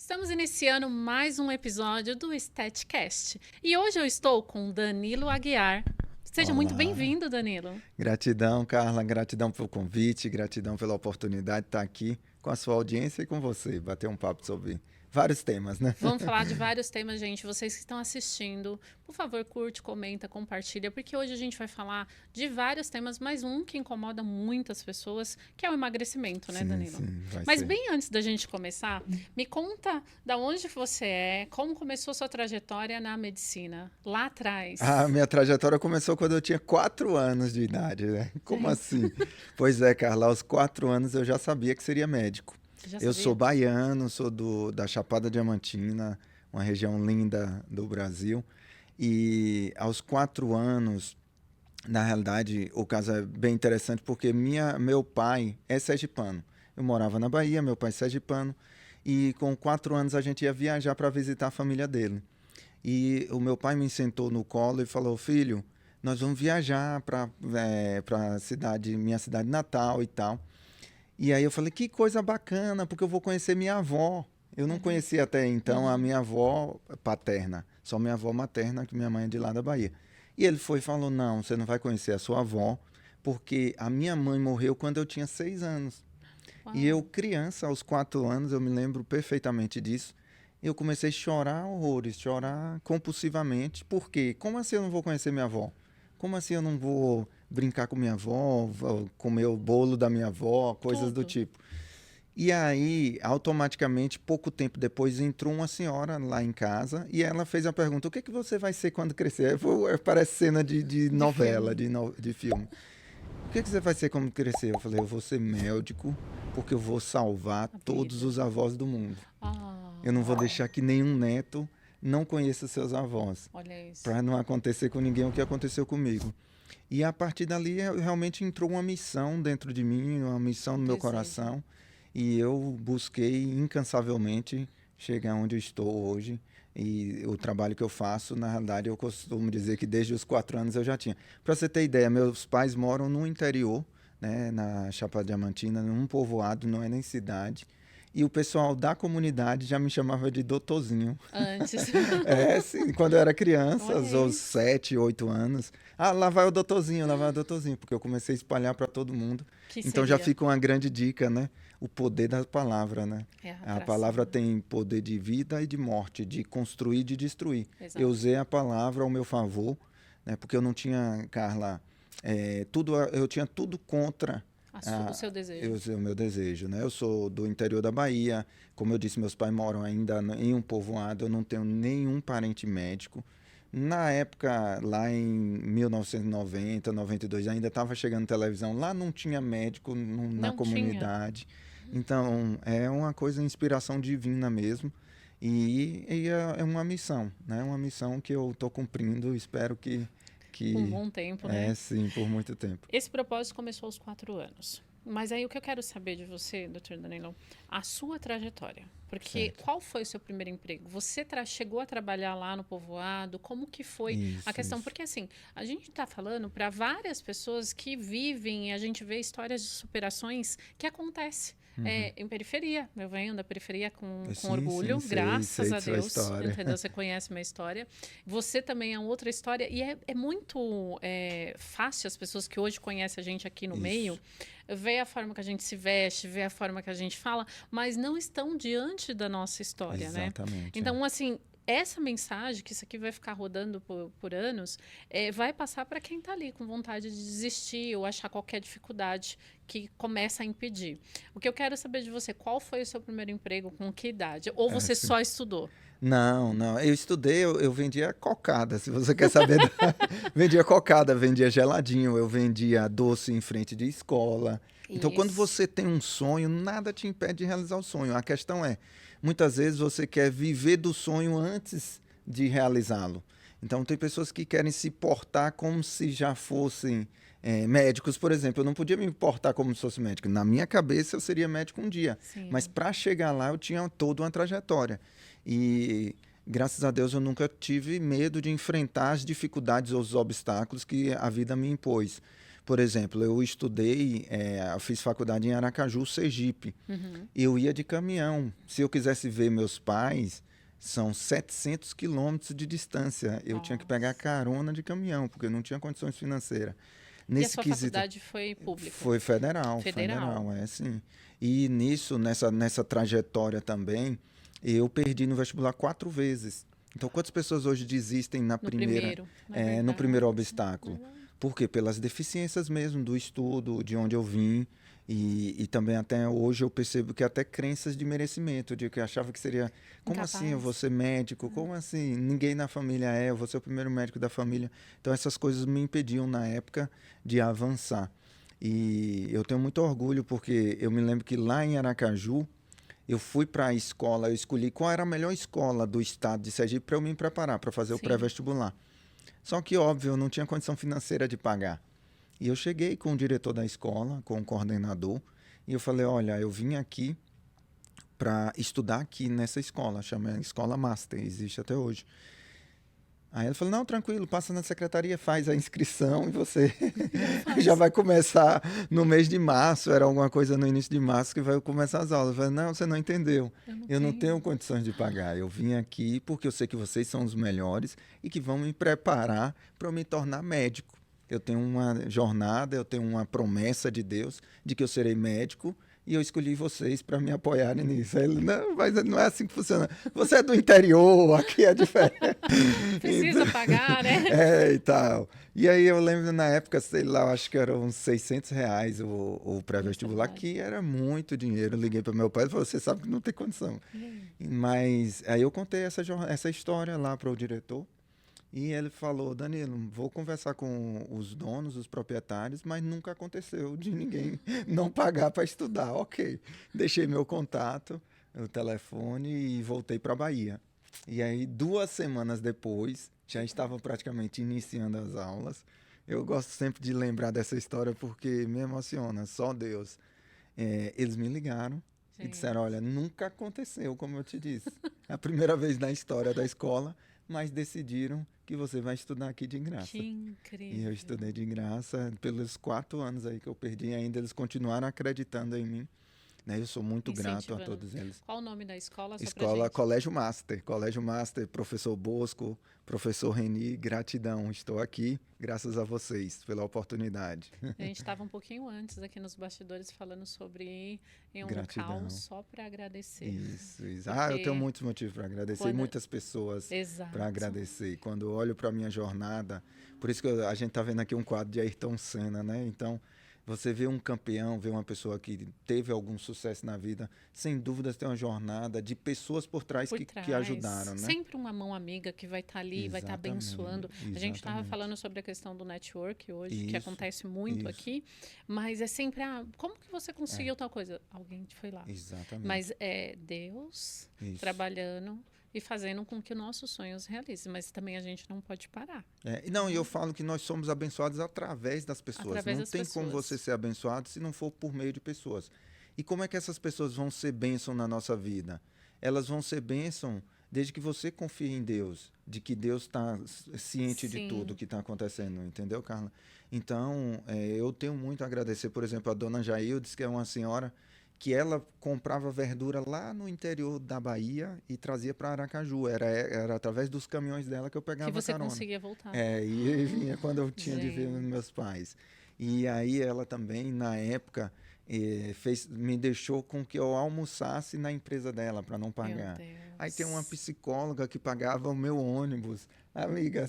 Estamos iniciando mais um episódio do Estetcast. E hoje eu estou com Danilo Aguiar. Seja muito Olá, bem-vindo, Danilo. gratidão, Carla, gratidão pelo convite, gratidão pela oportunidade de estar aqui com a sua audiência e com você, bater um papo sobre vários temas, né? Vamos falar de vários temas, gente. Vocês que estão assistindo, por favor, curte, comenta, compartilha, porque hoje a gente vai falar de vários temas, mas um que incomoda muitas pessoas, que é o emagrecimento, né, Danilo? Sim, vai Mas ser. bem antes da gente começar, me conta da onde você é, como começou sua trajetória na medicina, lá atrás. A minha trajetória começou quando eu tinha 4 anos de idade, né? Como assim? Pois é, Carla, aos 4 anos eu já sabia que seria médico. Você já Eu sabia? sou baiano, sou da Chapada Diamantina, uma região linda do Brasil. E aos 4 anos, na realidade, o caso é bem interessante porque meu pai é sergipano. Eu morava na Bahia, meu pai é sergipano, e com 4 anos a gente ia viajar para visitar a família dele. E o meu pai me sentou no colo e falou: filho, nós vamos viajar para cidade, minha cidade natal e tal. E aí eu falei: que coisa bacana, porque eu vou conhecer minha avó. Eu não conhecia até então a minha avó paterna, só minha avó materna, que minha mãe é de lá da Bahia. E ele foi e falou: não, você não vai conhecer a sua avó, porque a minha mãe morreu quando eu tinha 6 anos. E eu, Uau. criança, aos 4 anos, eu me lembro perfeitamente disso. Eu comecei a chorar horrores, chorar compulsivamente. Por quê? Como assim eu não vou conhecer minha avó? Como assim eu não vou brincar com minha avó, vou comer o bolo da minha avó, coisas do Tudo. tipo? E aí, automaticamente, pouco tempo depois, entrou uma senhora lá em casa e ela fez a pergunta: o que que você vai ser quando crescer? Parece cena de De novela, filme. de filme. O que que você vai ser quando crescer? Eu falei: eu vou ser médico porque eu vou salvar A todos vida. os avós do mundo. Eu não vou Uau. deixar que nenhum neto não conheça seus avós, Olha isso. para não acontecer com ninguém o que aconteceu comigo. E a partir dali realmente entrou uma missão dentro de mim, uma missão Um no meu desejo. coração, e eu busquei incansavelmente chegar onde eu estou hoje. E o trabalho que eu faço, na realidade, eu costumo dizer que desde os 4 anos eu já tinha. Para você ter ideia, meus pais moram no interior, né, na Chapada Diamantina, num povoado, não é nem cidade. E o pessoal da comunidade já me chamava de doutorzinho. Antes. É, sim, quando eu era criança, Olha aos isso. 7, 8 anos. Ah, lá vai o doutorzinho, lá vai o doutorzinho, porque eu comecei a espalhar para todo mundo. Que Então já seria fica uma grande dica, né? O poder da palavra, né? é a A atração, palavra né? tem poder de vida e de morte, de construir e de destruir. Eu Exato. usei a palavra ao meu favor, né? Porque eu não tinha, Carla, eu tinha tudo contra O seu desejo. o meu desejo, né? Eu sou do interior da Bahia, como eu disse, meus pais moram ainda em um povoado, eu não tenho nenhum parente médico. Na época, lá em 1990, 92, ainda estava chegando televisão. Lá não tinha médico na Não tinha. comunidade. Então, é uma coisa, inspiração divina mesmo. E é uma missão, né? Uma missão que eu estou cumprindo. Espero Por um que bom tempo, é né? sim, por muito tempo. Esse propósito começou aos 4 anos. Mas aí o que eu quero saber de você, doutor Danilo, a sua trajetória. Porque Certo. qual foi o seu primeiro emprego? Você chegou a trabalhar lá no povoado? Como que foi a Isso, questão? isso. Porque assim, a gente está falando para várias pessoas que vivem, e a gente vê histórias de superações que acontecem. Em periferia, eu venho da periferia com Sim, sim, orgulho, sei, graças sei a de sua Deus, história. entendeu? Você conhece minha história. Você também é outra história, e é muito fácil as pessoas que hoje conhecem a gente aqui no meio Isso, ver a forma que a gente se veste, ver a forma que a gente fala, mas não estão diante da nossa história, né? exatamente. É. Então, assim, essa mensagem, que isso aqui vai ficar rodando por anos, vai passar para quem está ali com vontade de desistir ou achar qualquer dificuldade que começa a impedir. O que eu quero saber de você, qual foi o seu primeiro emprego, com que idade? Ou É, você sim. só estudou? Não, não. Eu estudei, eu vendia cocada, se você quer saber. Vendia cocada, vendia geladinho, eu vendia doce em frente de escola. Então, quando Isso. você tem um sonho, nada te impede de realizar o sonho. A questão é, muitas vezes você quer viver do sonho antes de realizá-lo. Então, tem pessoas que querem se portar como se já fossem médicos, por exemplo. Eu não podia me portar como se fosse médico. Na minha cabeça, eu seria médico um dia. Mas Sim. para chegar lá, eu tinha toda uma trajetória. E graças a Deus eu nunca tive medo de enfrentar as dificuldades ou os obstáculos que a vida me impôs. Por exemplo, eu estudei, eu fiz faculdade em Aracaju, Sergipe. Eu ia de caminhão. Se eu quisesse ver meus pais, são 700 quilômetros de distância. Eu tinha que pegar Nossa. carona de caminhão, porque eu não tinha condições financeiras. E a Nesse sua quesito, faculdade foi pública? foi federal, Federal. sim. E nessa trajetória também, eu perdi no vestibular 4 vezes. Então, quantas pessoas hoje desistem No primeiro, não é no primeiro verdade? obstáculo? Não. Por quê? Pelas deficiências mesmo do estudo, de onde eu vim. E também até hoje eu percebo que até crenças de merecimento, de que eu achava que seria, como assim eu vou Incapaz. ser médico? Como assim? Ninguém na família eu vou ser o primeiro médico da família. Então essas coisas me impediam na época de avançar. E eu tenho muito orgulho porque eu me lembro que lá em Aracaju, eu fui para a escola, eu escolhi qual era a melhor escola do estado de Sergipe para eu me preparar para fazer o Sim. pré-vestibular. Só que, óbvio, eu não tinha condição financeira de pagar. E eu cheguei com o diretor da escola, com o coordenador, e eu falei, olha, eu vim aqui para estudar aqui nessa escola, chama Escola Master, existe até hoje. Aí ele falou, não, tranquilo, passa na secretaria, faz a inscrição e você Já já faz. vai começar no mês de março, era alguma coisa no início de março que vai começar as aulas. Eu falei, não, você não entendeu, Eu não eu não tenho tenho. condições de pagar, eu vim aqui porque eu sei que vocês são os melhores e que vão me preparar para eu me tornar médico. Eu tenho uma jornada, eu tenho uma promessa de Deus de que eu serei médico e eu escolhi vocês para me apoiarem nisso. Aí ele, não, mas não é assim que funciona. Você é do interior, aqui é diferente. Precisa pagar, né? E tal. E aí eu lembro na época, sei lá, eu acho que eram uns R$ 600 o pré-vestibular, Mensalidade. que era muito dinheiro. Eu liguei para meu pai e falei, você sabe que não tem condição. E aí? Mas aí eu contei essa história lá para o diretor. E ele falou, Danilo, vou conversar com os donos, os proprietários, mas nunca aconteceu de ninguém não pagar para estudar. Ok. Deixei meu contato, o telefone e voltei para a Bahia. E aí, 2 semanas depois, já estavam praticamente iniciando as aulas. Eu gosto sempre de lembrar dessa história porque me emociona, só Deus. Eles me ligaram e disseram, Gente, olha, nunca aconteceu, como eu te disse. É a primeira vez na história da escola, mas decidiram que você vai estudar aqui de que graça. E eu incrível. estudei de graça pelos 4 anos aí que eu perdi, ainda eles continuaram acreditando em mim. Né? Eu sou muito grato a Incentivando. todos eles. Qual o nome da escola, só pra Escola gente? Colégio Master, professor Bosco, professor Reni, gratidão. Estou aqui graças a vocês pela oportunidade. A gente estava um pouquinho antes aqui nos bastidores falando sobre ir em um local Gratidão. só para agradecer. Isso. Eu tenho Porque muitos motivos para agradecer e quando. muitas pessoas para Exato. agradecer. E quando eu olho para a minha jornada, por isso que a gente está vendo aqui um quadro de Ayrton Senna, né? Então, você vê um campeão, vê uma pessoa que teve algum sucesso na vida, sem dúvidas tem uma jornada de pessoas por trás Por que trás, ajudaram, né? sempre uma mão amiga que vai estar ali, vai estar abençoando. A gente estava Exatamente. falando sobre a questão do network hoje, que Isso, acontece muito isso. aqui, mas é sempre, como que você conseguiu tal coisa? Alguém foi lá. Exatamente. Mas é Deus Isso. trabalhando e fazendo com que nossos sonhos realizem, mas também a gente não pode parar. Não, e eu falo que nós somos abençoados através das pessoas. Através Não das tem como pessoas. você ser abençoado se não for por meio de pessoas. E como é que essas pessoas vão ser bênção na nossa vida? Elas vão ser bênção desde que você confie em Deus, de que Deus está ciente de tudo Sim. que está acontecendo, entendeu, Carla? Então, eu tenho muito a agradecer, por exemplo, a dona Jaildes, que é uma senhora que ela comprava verdura lá no interior da Bahia e trazia para Aracaju. Era através dos caminhões dela que eu Que pegava você carona. conseguia voltar. E vinha quando eu tinha de ver Gente, meus pais. E aí ela também, na época, me deixou com que eu almoçasse na empresa dela para não meu pagar. Aí tem uma Deus. psicóloga que pagava o meu ônibus. Amiga,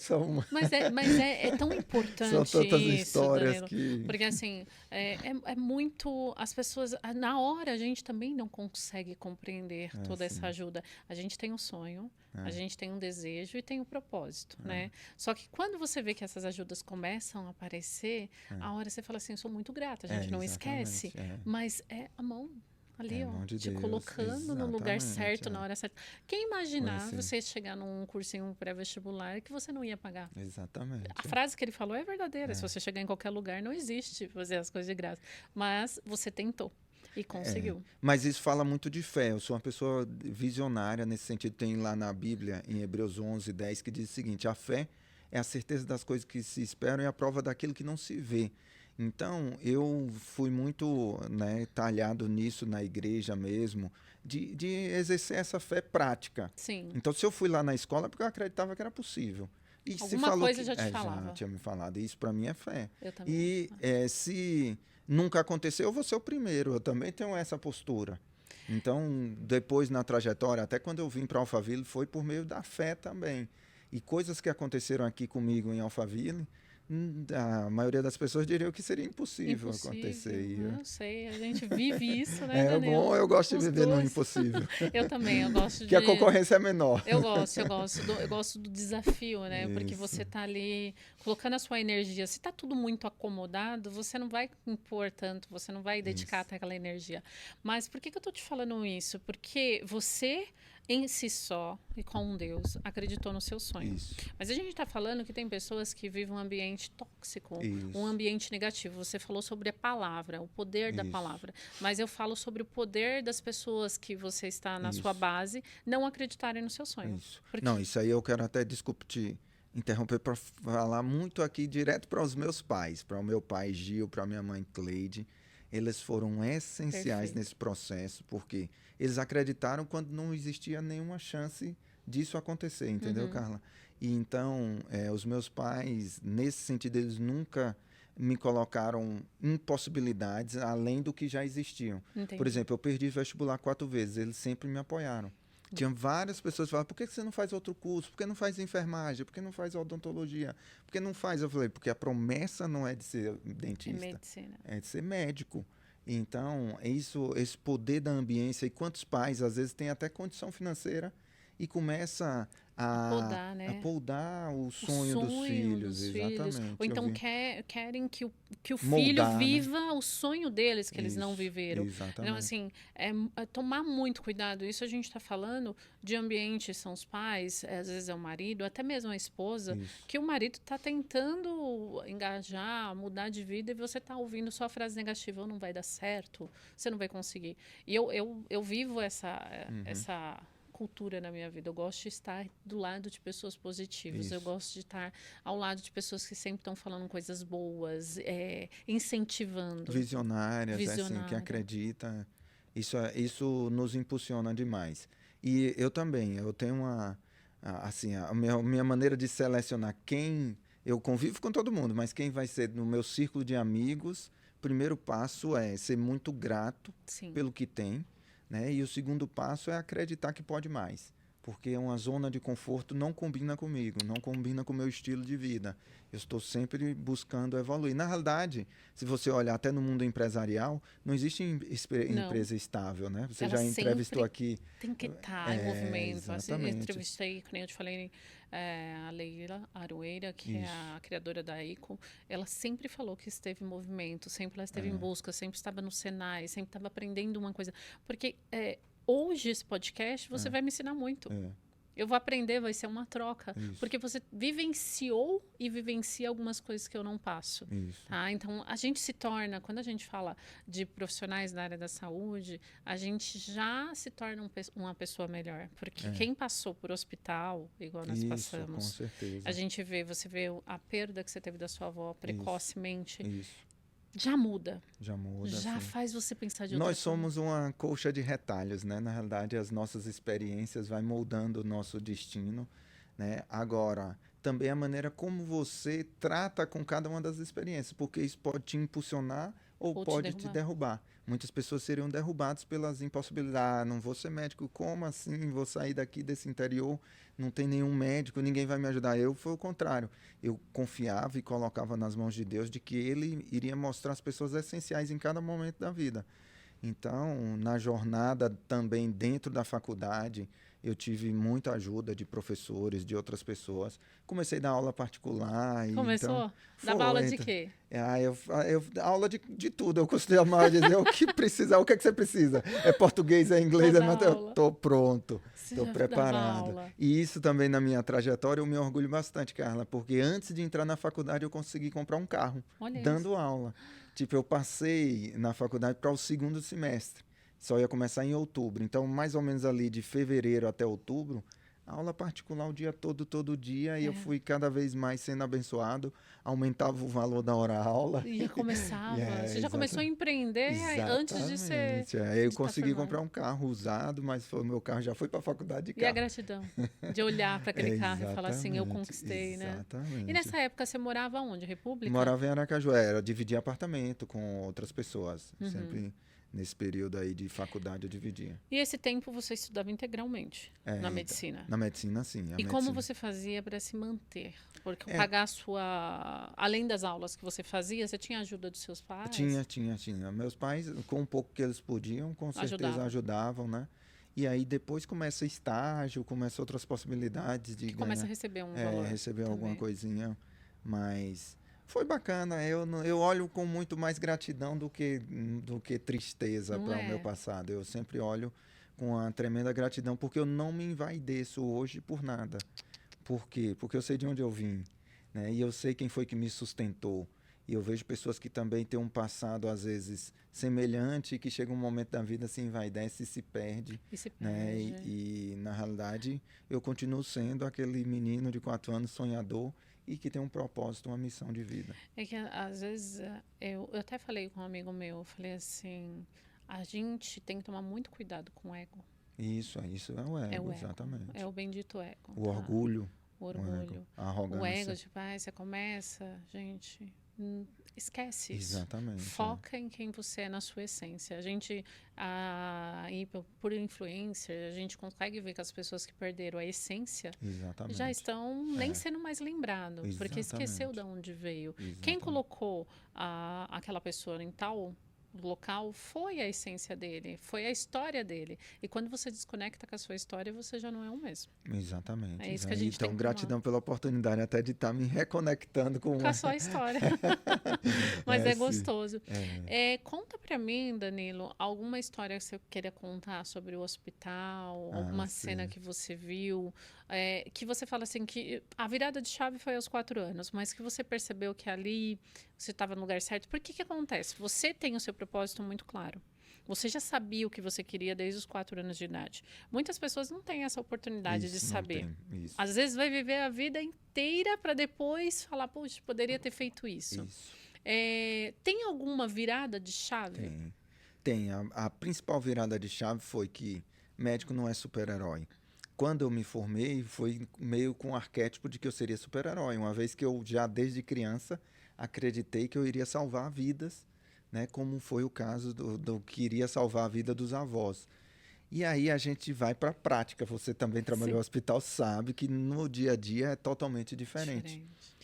Mas é tão são importante tantas isso, histórias Danilo, que. porque assim, é muito. As pessoas, na hora, a gente também não consegue compreender toda essa Assim, ajuda. A gente tem um sonho, a é, gente tem um desejo e tem um propósito, né? Só que quando você vê que essas ajudas começam a aparecer, a hora você fala assim: eu sou muito grata, a gente não esquece, exatamente. mas é a mão. Ali, É ó, mão de te Deus. colocando no lugar Exatamente. certo, na hora certa. Quem Foi imaginar assim. você chegar num cursinho pré-vestibular que você não ia pagar? A Exatamente. frase que ele falou é verdadeira. Se você chegar em qualquer lugar, não existe fazer as coisas de graça. Mas você tentou e conseguiu. Mas isso fala muito de fé. Eu sou uma pessoa visionária nesse sentido. Tem lá na Bíblia, em Hebreus 11:10, que diz o seguinte: a fé é a certeza das coisas que se esperam e a prova daquilo que não se vê. Então, eu fui muito, né, talhado nisso na igreja mesmo, de exercer essa fé prática. Sim. Então, se eu fui lá na escola, é porque eu acreditava que era possível. E se Alguma falou coisa que. já te Já falava. tinha me falado. Isso para mim é fé. Eu também. E se nunca aconteceu, eu vou ser o primeiro. Eu também tenho essa postura. Então, depois na trajetória, até quando eu vim para Alphaville, foi por meio da fé também. E coisas que aconteceram aqui comigo em Alphaville, a maioria das pessoas diria que seria impossível acontecer. Impossível, eu sei, a gente vive isso, né, É Daniel? bom, eu gosto de Os viver no dois. impossível. Eu também, eu gosto Que a de. concorrência é menor. Eu gosto do desafio, né? Porque Isso, você tá ali colocando a sua energia. Se tá tudo muito acomodado, você não vai impor tanto, você não vai dedicar isso, até aquela energia. Mas por que que eu tô te falando isso? Porque você, em si só e com Deus, acreditou no seu sonho. isso, Mas a gente está falando que tem pessoas que vivem um ambiente tóxico, um isso, ambiente negativo. Você falou sobre a palavra, o poder da isso, palavra. Mas eu falo sobre o poder das pessoas que você está na sua isso, base não acreditarem no seu sonho. isso. Não, Porque. isso aí eu quero até, desculpe te interromper para falar muito aqui direto para os meus pais, para o meu pai Gil, para minha mãe Cleide. Eles foram essenciais Perfeito. nesse processo, porque eles acreditaram quando não existia nenhuma chance disso acontecer, entendeu, Uhum, Carla? E então, os meus pais, nesse sentido, eles nunca me colocaram impossibilidades além do que já existiam. Por entendi. exemplo, eu perdi vestibular 4 vezes, eles sempre me apoiaram. Tinha várias pessoas que falavam, por que você não faz outro curso? Por que não faz enfermagem? Por que não faz odontologia? Por que não faz? Eu falei, porque a promessa não é de ser É dentista, medicina. é de ser médico. Então, esse poder da ambiência, e quantos pais, às vezes, têm até condição financeira e começa A a, podar, a né? podar o O sonho dos sonho filhos, dos filhos, ou exatamente. Eu então vi. querem que o filho Moldar, né? viva o sonho deles que eles não Isso, viveram. Então, exatamente. assim, é tomar muito cuidado. Isso a gente está falando de ambiente, são os pais, às vezes é o marido, até mesmo a esposa, Isso, que o marido está tentando engajar, mudar de vida e você está ouvindo só a frase negativa, não vai dar certo, você não vai conseguir. E eu vivo essa cultura na minha vida. Eu gosto de estar do lado de pessoas positivas. Eu isso. gosto de estar ao lado de pessoas que sempre estão falando coisas boas, incentivando, Visionárias, assim, que visionária. acredita. Isso nos impulsiona demais. E eu também, eu tenho assim, a minha maneira de selecionar quem eu convivo com todo mundo, mas quem vai ser no meu círculo de amigos, o primeiro passo é ser muito grato Sim. pelo que tem, né? E o segundo passo é acreditar que pode mais, porque uma zona de conforto não combina comigo, não combina com o meu estilo de vida. Eu estou sempre buscando evoluir. Na realidade, se você olhar até no mundo empresarial, não existe Não. empresa estável, né? Você Ela já entrevistou sempre aqui. tem que estar em movimento. Assim, eu Exatamente. entrevistei, como eu te falei, a Leila Aroeira, que é Isso. a criadora da ICO. Ela sempre falou que esteve em movimento, sempre ela esteve em busca, sempre estava no Senai, sempre estava aprendendo uma coisa. Porque hoje esse podcast você vai me ensinar muito. É, Eu vou aprender, vai ser uma troca. isso, Porque você vivenciou e vivencia algumas coisas que eu não passo. isso. Tá? Então, a gente se torna, quando a gente fala de profissionais na área da saúde, a gente já se torna uma pessoa melhor. Porque É, quem passou por hospital, igual nós isso, com passamos, a certeza. gente você vê a perda que você teve da sua avó Isso, precocemente, isso. já muda. Já muda, Já assim. faz você pensar de outra Nós forma. somos uma colcha de retalhos, né? Na realidade, as nossas experiências vai moldando o nosso destino, né? Agora, também a maneira como você trata com cada uma das experiências, porque isso pode te impulsionar ou Ou te pode te derrubar. derrubar. Muitas pessoas seriam derrubadas pelas impossibilidades. Ah, não vou ser médico, como assim? Vou sair daqui desse interior, não tem nenhum médico, ninguém vai me ajudar. Eu foi o contrário. Eu confiava e colocava nas mãos de Deus de que Ele iria mostrar as pessoas essenciais em cada momento da vida. Então, na jornada também dentro da faculdade, eu tive muita ajuda de professores, de outras pessoas. Comecei a dar aula particular, e então Começou? Dava aula foi. de quê? Aula de tudo. Eu costumava dizer o que precisar, o que é que você precisa? É português, é inglês, Vou é dar matemática. Eu aula. estou pronto, Você estou já dava preparado. aula. E isso também na minha trajetória eu me orgulho bastante, Carla, porque antes de entrar na faculdade eu consegui comprar um carro, Olha isso. dando aula. Tipo, eu passei na faculdade para o segundo semestre. Só ia começar em outubro. Então, mais ou menos ali de fevereiro até outubro, Aula particular o dia todo dia, e eu É. fui cada vez mais sendo abençoado, aumentava o valor da hora-aula. E já E começava. Você já começou a exatamente. empreender antes de ser Exatamente. Aí eu de estar consegui formado. comprar um carro usado, mas o meu carro já foi para a faculdade de E a carro. gratidão de olhar para aquele carro e falar assim, eu Exatamente, conquistei, né? E exatamente. nessa época você morava onde? República? Morava em Aracaju, era dividir apartamento com outras pessoas. Uhum. Sempre nesse período aí de faculdade eu dividia. E esse tempo você estudava integralmente na Então, medicina? na medicina, sim. A E como medicina. você fazia para se manter? Porque É, pagar a sua. Além das aulas que você fazia, você tinha ajuda dos seus pais? tinha. Meus pais, com o pouco que eles podiam, com certeza Ajudavam. ajudavam, né? E aí depois começa estágio, começa outras possibilidades de Que começa a ganhar, receber um valor receber alguma também. coisinha. Mas foi bacana. Eu olho com muito mais gratidão do que tristeza Não para o meu é? passado. Eu sempre olho com uma tremenda gratidão, porque eu não me envaideço hoje por nada. Por quê? Porque eu sei de onde eu vim, né? E eu sei quem foi que me sustentou. E eu vejo pessoas que também têm um passado, às vezes, semelhante, e que chega um momento da vida, se envaidece e se perde, E se né? perde. E, na realidade, eu continuo sendo aquele menino de 4 anos, sonhador, e que tem um propósito, uma missão de vida. É que às vezes eu até falei com um amigo meu, eu falei assim, a gente tem que tomar muito cuidado com o ego. Isso é o É ego, o ego. É exatamente. o bendito ego, O tá? orgulho, O o ego, orgulho. a O ego, arrogância. tipo, você começa, gente, esquece isso. Exatamente, Foca em quem você é na sua essência. A gente, aí, por influencer, a gente consegue ver que as pessoas que perderam a essência já exatamente, estão nem sendo mais lembrado, porque esqueceu de exatamente, onde veio. Quem exatamente. colocou aquela pessoa em tal local foi a essência dele, foi a história dele. E quando você desconecta com a sua história, você já não é o mesmo. Exatamente. É isso que a gente tem Então, que tomar. gratidão pela oportunidade até de estar me reconectando com Com a sua história. Mas é, é sim. gostoso. É. Conta pra mim, Danilo, alguma história que você queira contar sobre o hospital, Ah, alguma cena sim. que você viu, que você fala assim que a virada de chave foi aos 4 anos, mas que você percebeu que ali você estava no lugar certo. Por que que acontece? Você tem o seu propósito muito claro. Você já sabia o que você queria desde os 4 anos de idade. Muitas pessoas não têm essa oportunidade de Isso, não saber. tem. Isso. Às vezes vai viver a vida inteira para depois falar, poxa, poderia ter feito isso. Isso. Tem alguma virada de chave? Tem. Tem. A principal virada de chave foi que médico não é super-herói. Quando eu me formei, foi meio com o arquétipo de que eu seria super-herói, uma vez que eu já desde criança acreditei que eu iria salvar vidas, né, como foi o caso do que iria salvar a vida dos avós. E aí a gente vai para a prática. Você também trabalhou Sim. no hospital, sabe que no dia a dia é totalmente diferente. Diferente.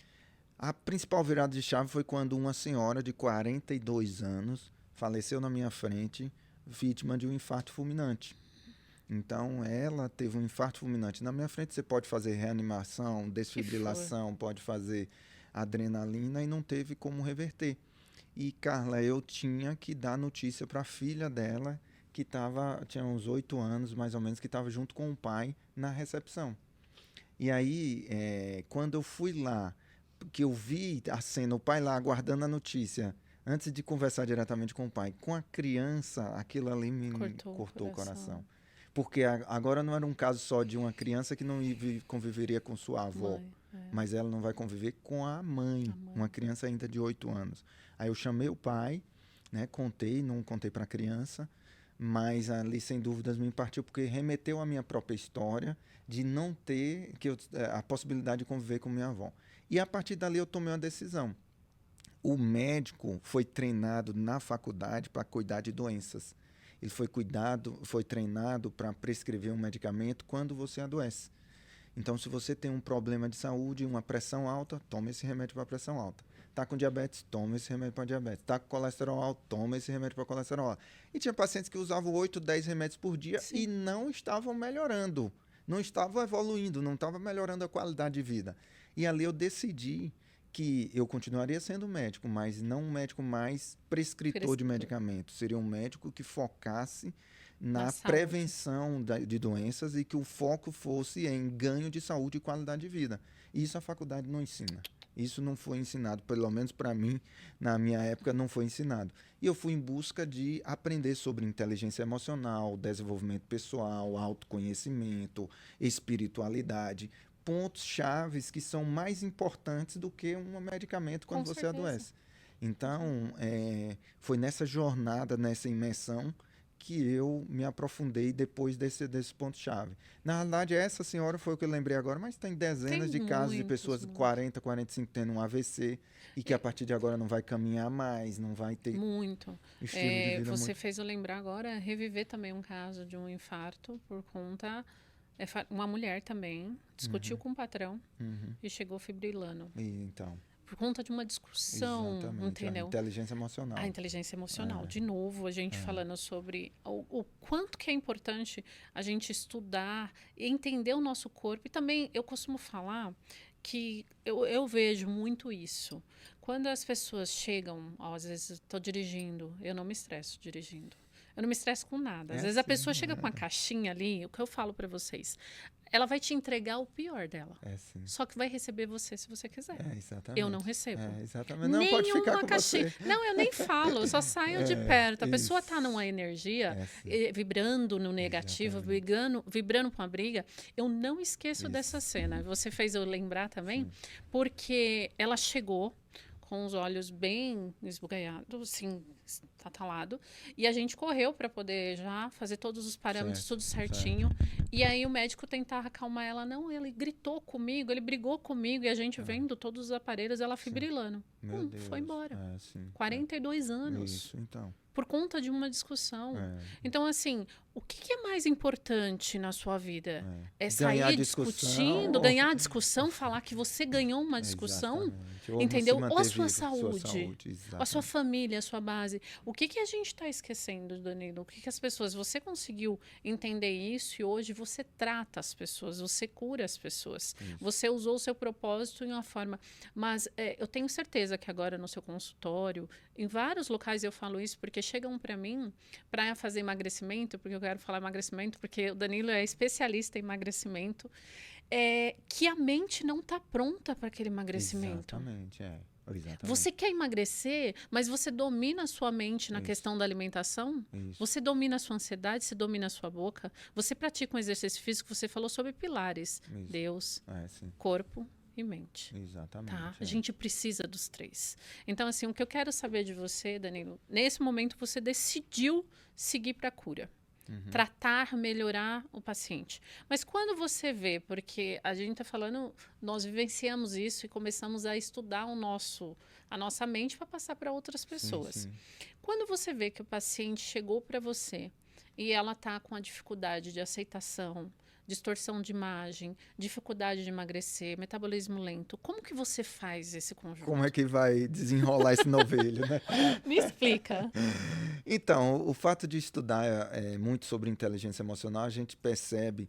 A principal virada de chave foi quando uma senhora de 42 anos faleceu na minha frente, vítima de um infarto fulminante. Então, ela teve um infarto fulminante. Na minha frente, você pode fazer reanimação, Que for. desfibrilação, pode fazer adrenalina e não teve como reverter. E, Carla, eu tinha que dar notícia para a filha dela, que tinha uns 8 anos, mais ou menos, que estava junto com o pai na recepção. E aí, quando eu fui lá, que eu vi a cena, o pai lá aguardando a notícia, antes de conversar diretamente com o pai, com a criança, aquilo ali me Cortou o cortou o coração. coração. Porque agora não era um caso só de uma criança que não conviveria com sua avó, Mãe. mas ela não vai conviver com a mãe, A mãe. uma criança ainda de 8 anos. Aí eu chamei o pai, né, não contei para a criança, mas ali sem dúvidas me partiu porque remeteu à minha própria história de não ter a possibilidade de conviver com minha avó. E a partir dali eu tomei uma decisão. O médico foi treinado na faculdade para cuidar de doenças. Ele foi treinado para prescrever um medicamento quando você adoece. Então, se você tem um problema de saúde, uma pressão alta, toma esse remédio para pressão alta. Está com diabetes, toma esse remédio para diabetes. Está com colesterol alto, toma esse remédio para colesterol alto. E tinha pacientes que usavam 8, 10 remédios por dia Sim. e não estavam melhorando, não estavam evoluindo, não estavam melhorando a qualidade de vida. E ali eu decidi que eu continuaria sendo médico, mas não um médico mais prescritor de medicamentos. Seria um médico que focasse na prevenção de doenças e que o foco fosse em ganho de saúde e qualidade de vida. E isso a faculdade não ensina. Isso não foi ensinado, pelo menos para mim, na minha época, não foi ensinado. E eu fui em busca de aprender sobre inteligência emocional, desenvolvimento pessoal, autoconhecimento, espiritualidade, pontos chaves que são mais importantes do que um medicamento Com quando você certeza. adoece. Então, foi nessa jornada, nessa imersão, que eu me aprofundei depois desse ponto-chave. Na realidade, essa senhora foi o que eu lembrei agora, mas tem Tem dezenas de casos de muitos, pessoas de muitos. 40, 45 tendo um AVC e que a É, partir de agora não vai caminhar mais, não vai ter muito. estilo de vida Você muito. fez eu lembrar agora, reviver também um caso de um infarto por conta. Uma mulher também discutiu com o patrão Uhum. e chegou fibrilando. E, então, Por conta de uma discussão, exatamente, a entendeu? inteligência A emocional. inteligência emocional. De novo, a gente falando sobre o quanto que é importante a gente estudar e entender o nosso corpo. E também eu costumo falar que eu vejo muito isso. Quando as pessoas chegam, ó, às vezes estou dirigindo, eu não me estresso dirigindo. Eu não me estresso com nada. É Às vezes a assim, pessoa chega com uma caixinha ali, o que eu falo para vocês, ela vai te entregar o pior dela. é assim. Só que vai receber você se você quiser. Eu não Exatamente. recebo. Exatamente. Não, pode ficar Nenhuma com caixinha. você. Não, eu nem falo, eu só saio de perto. A pessoa está Isso. numa energia É assim. vibrando no negativo, Exatamente. vibrando com a briga. Eu não esqueço dessa Isso. cena. Você fez eu lembrar também, Sim. porque ela chegou com os olhos bem esbugalhados, assim, atalado. E a gente correu para poder já fazer todos os parâmetros, Certo. tudo certinho. E aí o médico tentava acalmar ela. Não, ele gritou comigo, ele brigou comigo. E a gente vendo todos os aparelhos, ela Sim. fibrilando. Meu Deus. Foi embora. Sim. 42 anos. Isso, então. Por conta de uma discussão. É. Então, assim, o que é mais importante na sua vida? É Ganhar sair discussão. discutindo, ganhar a discussão, falar que você ganhou uma discussão? Exatamente. Ou Entendeu? se Ou a manter sua vivo, saúde, ou a Exatamente. sua família, a sua base. O que a gente está esquecendo, Danilo? O que as pessoas... Você conseguiu entender isso e hoje você trata as pessoas, você cura as pessoas. Isso. Você usou o seu propósito em uma forma... Mas eu tenho certeza que agora no seu consultório, em vários locais eu falo isso, porque chegam para mim para fazer emagrecimento, porque eu quero falar emagrecimento, porque o Danilo é especialista em emagrecimento, que a mente não está pronta para aquele emagrecimento. Exatamente, Exatamente. Você quer emagrecer, mas você domina a sua mente na questão da alimentação? Isso. Você domina a sua ansiedade, você domina a sua boca? Você pratica um exercício físico, você falou sobre pilares. Isso. Deus, Sim. corpo e mente. Exatamente. Tá? A gente precisa dos três. Então, assim, o que eu quero saber de você, Danilo, nesse momento você decidiu seguir para a cura. Tratar, melhorar o paciente. Mas quando você vê, porque a gente está falando, nós vivenciamos isso e começamos a estudar a nossa mente para passar para outras pessoas. Sim. Quando você vê que o paciente chegou para você e ela está com a dificuldade de aceitação, distorção de imagem, dificuldade de emagrecer, metabolismo lento, como que você faz esse conjunto? Como é que vai desenrolar esse novelho, né? Me explica. Então, o fato de estudar muito sobre inteligência emocional, a gente percebe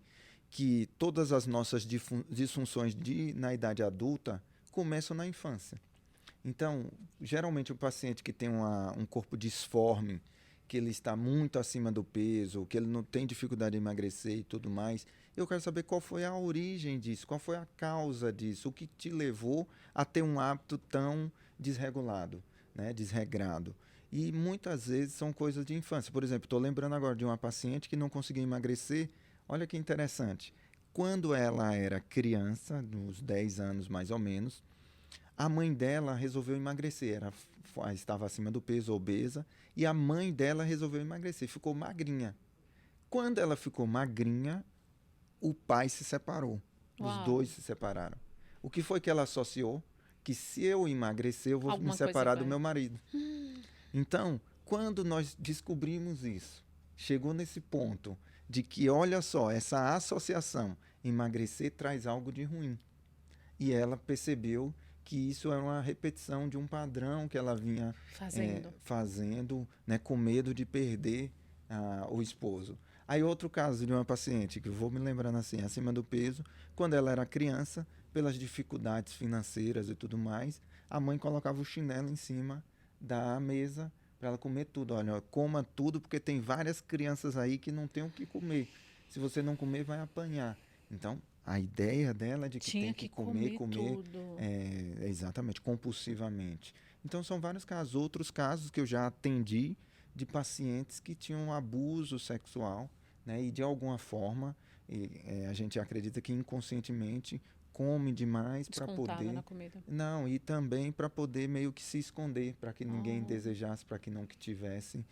que todas as nossas disfunções na idade adulta começam na infância. Então, geralmente o paciente que tem um corpo disforme, que ele está muito acima do peso, que ele não tem dificuldade de emagrecer e tudo mais, eu quero saber qual foi a origem disso, qual foi a causa disso, o que te levou a ter um hábito tão desregulado, né, desregrado. E muitas vezes são coisas de infância. Por exemplo, estou lembrando agora de uma paciente que não conseguia emagrecer. Olha que interessante. Quando ela era criança, nos 10 anos mais ou menos, a mãe dela resolveu emagrecer. Estava acima do peso, obesa, e a mãe dela resolveu emagrecer. Ficou magrinha. Quando ela ficou magrinha, o pai se separou. Uau. Os dois se separaram. O que foi que ela associou? Que se eu emagrecer, eu vou Alguma me separar coisa do meu marido. Então, quando nós descobrimos isso, chegou nesse ponto de que, olha só, essa associação, emagrecer traz algo de ruim. E ela percebeu que isso era uma repetição de um padrão que ela vinha fazendo, né, com medo de perder o esposo. Aí outro caso de uma paciente, que eu vou me lembrando assim, acima do peso, quando ela era criança, pelas dificuldades financeiras e tudo mais, a mãe colocava o chinelo em cima da mesa para ela comer tudo. Olha, coma tudo, porque tem várias crianças aí que não tem o que comer. Se você não comer, vai apanhar. Então, A ideia dela é de que Tinha tem que que comer, comer, tudo. exatamente, compulsivamente. Então, são vários casos. Outros casos que eu já atendi de pacientes que tinham abuso sexual, né? E de alguma forma, a gente acredita que inconscientemente come demais para Descontava na poder. comida. Não, e também para poder meio que se esconder, para que ninguém Oh, desejasse, para que não que tivesse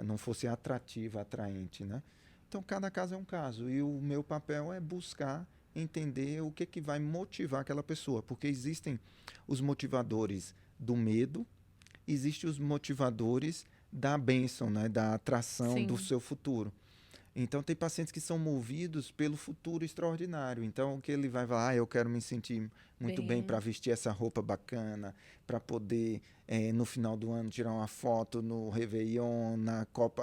não fosse atrativa, atraente, né? Então, cada caso é um caso. E o meu papel é buscar entender o que vai motivar aquela pessoa. Porque existem os motivadores do medo, existem os motivadores da bênção, né? Da atração do sim, seu futuro. Então, tem pacientes que são movidos pelo futuro extraordinário. Então, o que ele vai falar, eu quero me sentir muito bem para bem. vestir essa roupa bacana, para poder, no final do ano, tirar uma foto no Réveillon,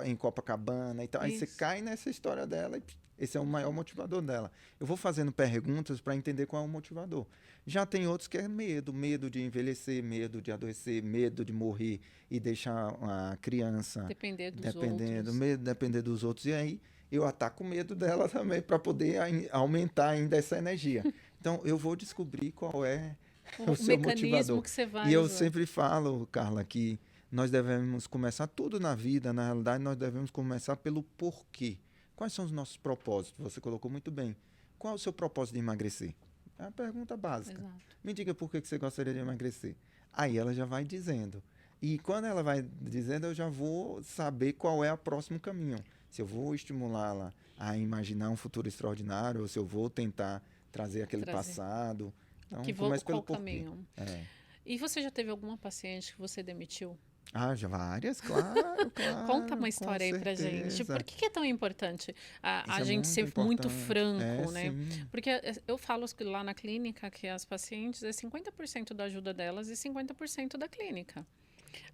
em Copacabana e tal. Aí você Isso. cai nessa história dela e esse é o maior motivador dela. Eu vou fazendo perguntas para entender qual é o motivador. Já tem outros que é medo, medo de envelhecer, medo de adoecer, medo de morrer e deixar a criança Depender dos dependendo, outros. medo de depender dos outros. E aí eu ataco o medo dela também para poder aumentar ainda essa energia. Então, eu vou descobrir qual é o O seu mecanismo motivador. que você E vai eu usar. sempre falo, Carla, que nós devemos começar tudo na vida, na realidade, nós devemos começar pelo porquê. Quais são os nossos propósitos? Você colocou muito bem. Qual é o seu propósito de emagrecer? É a pergunta básica. Exato. Me diga por que você gostaria de emagrecer. Aí ela já vai dizendo. E quando ela vai dizendo, eu já vou saber qual é o próximo caminho. Se eu vou estimulá-la a imaginar um futuro extraordinário, ou se eu vou tentar trazer aquele Trazer. passado. Então, comece Qual pelo o porquê. caminho? É. E você já teve alguma paciente que você demitiu? Ah, já várias, claro, Conta uma claro, com história aí pra gente. Por certeza. que é tão importante Isso a é gente muito ser muito importante. É, franco, né? sim. Porque eu falo que lá na clínica que as pacientes é 50% da ajuda delas e 50% da clínica.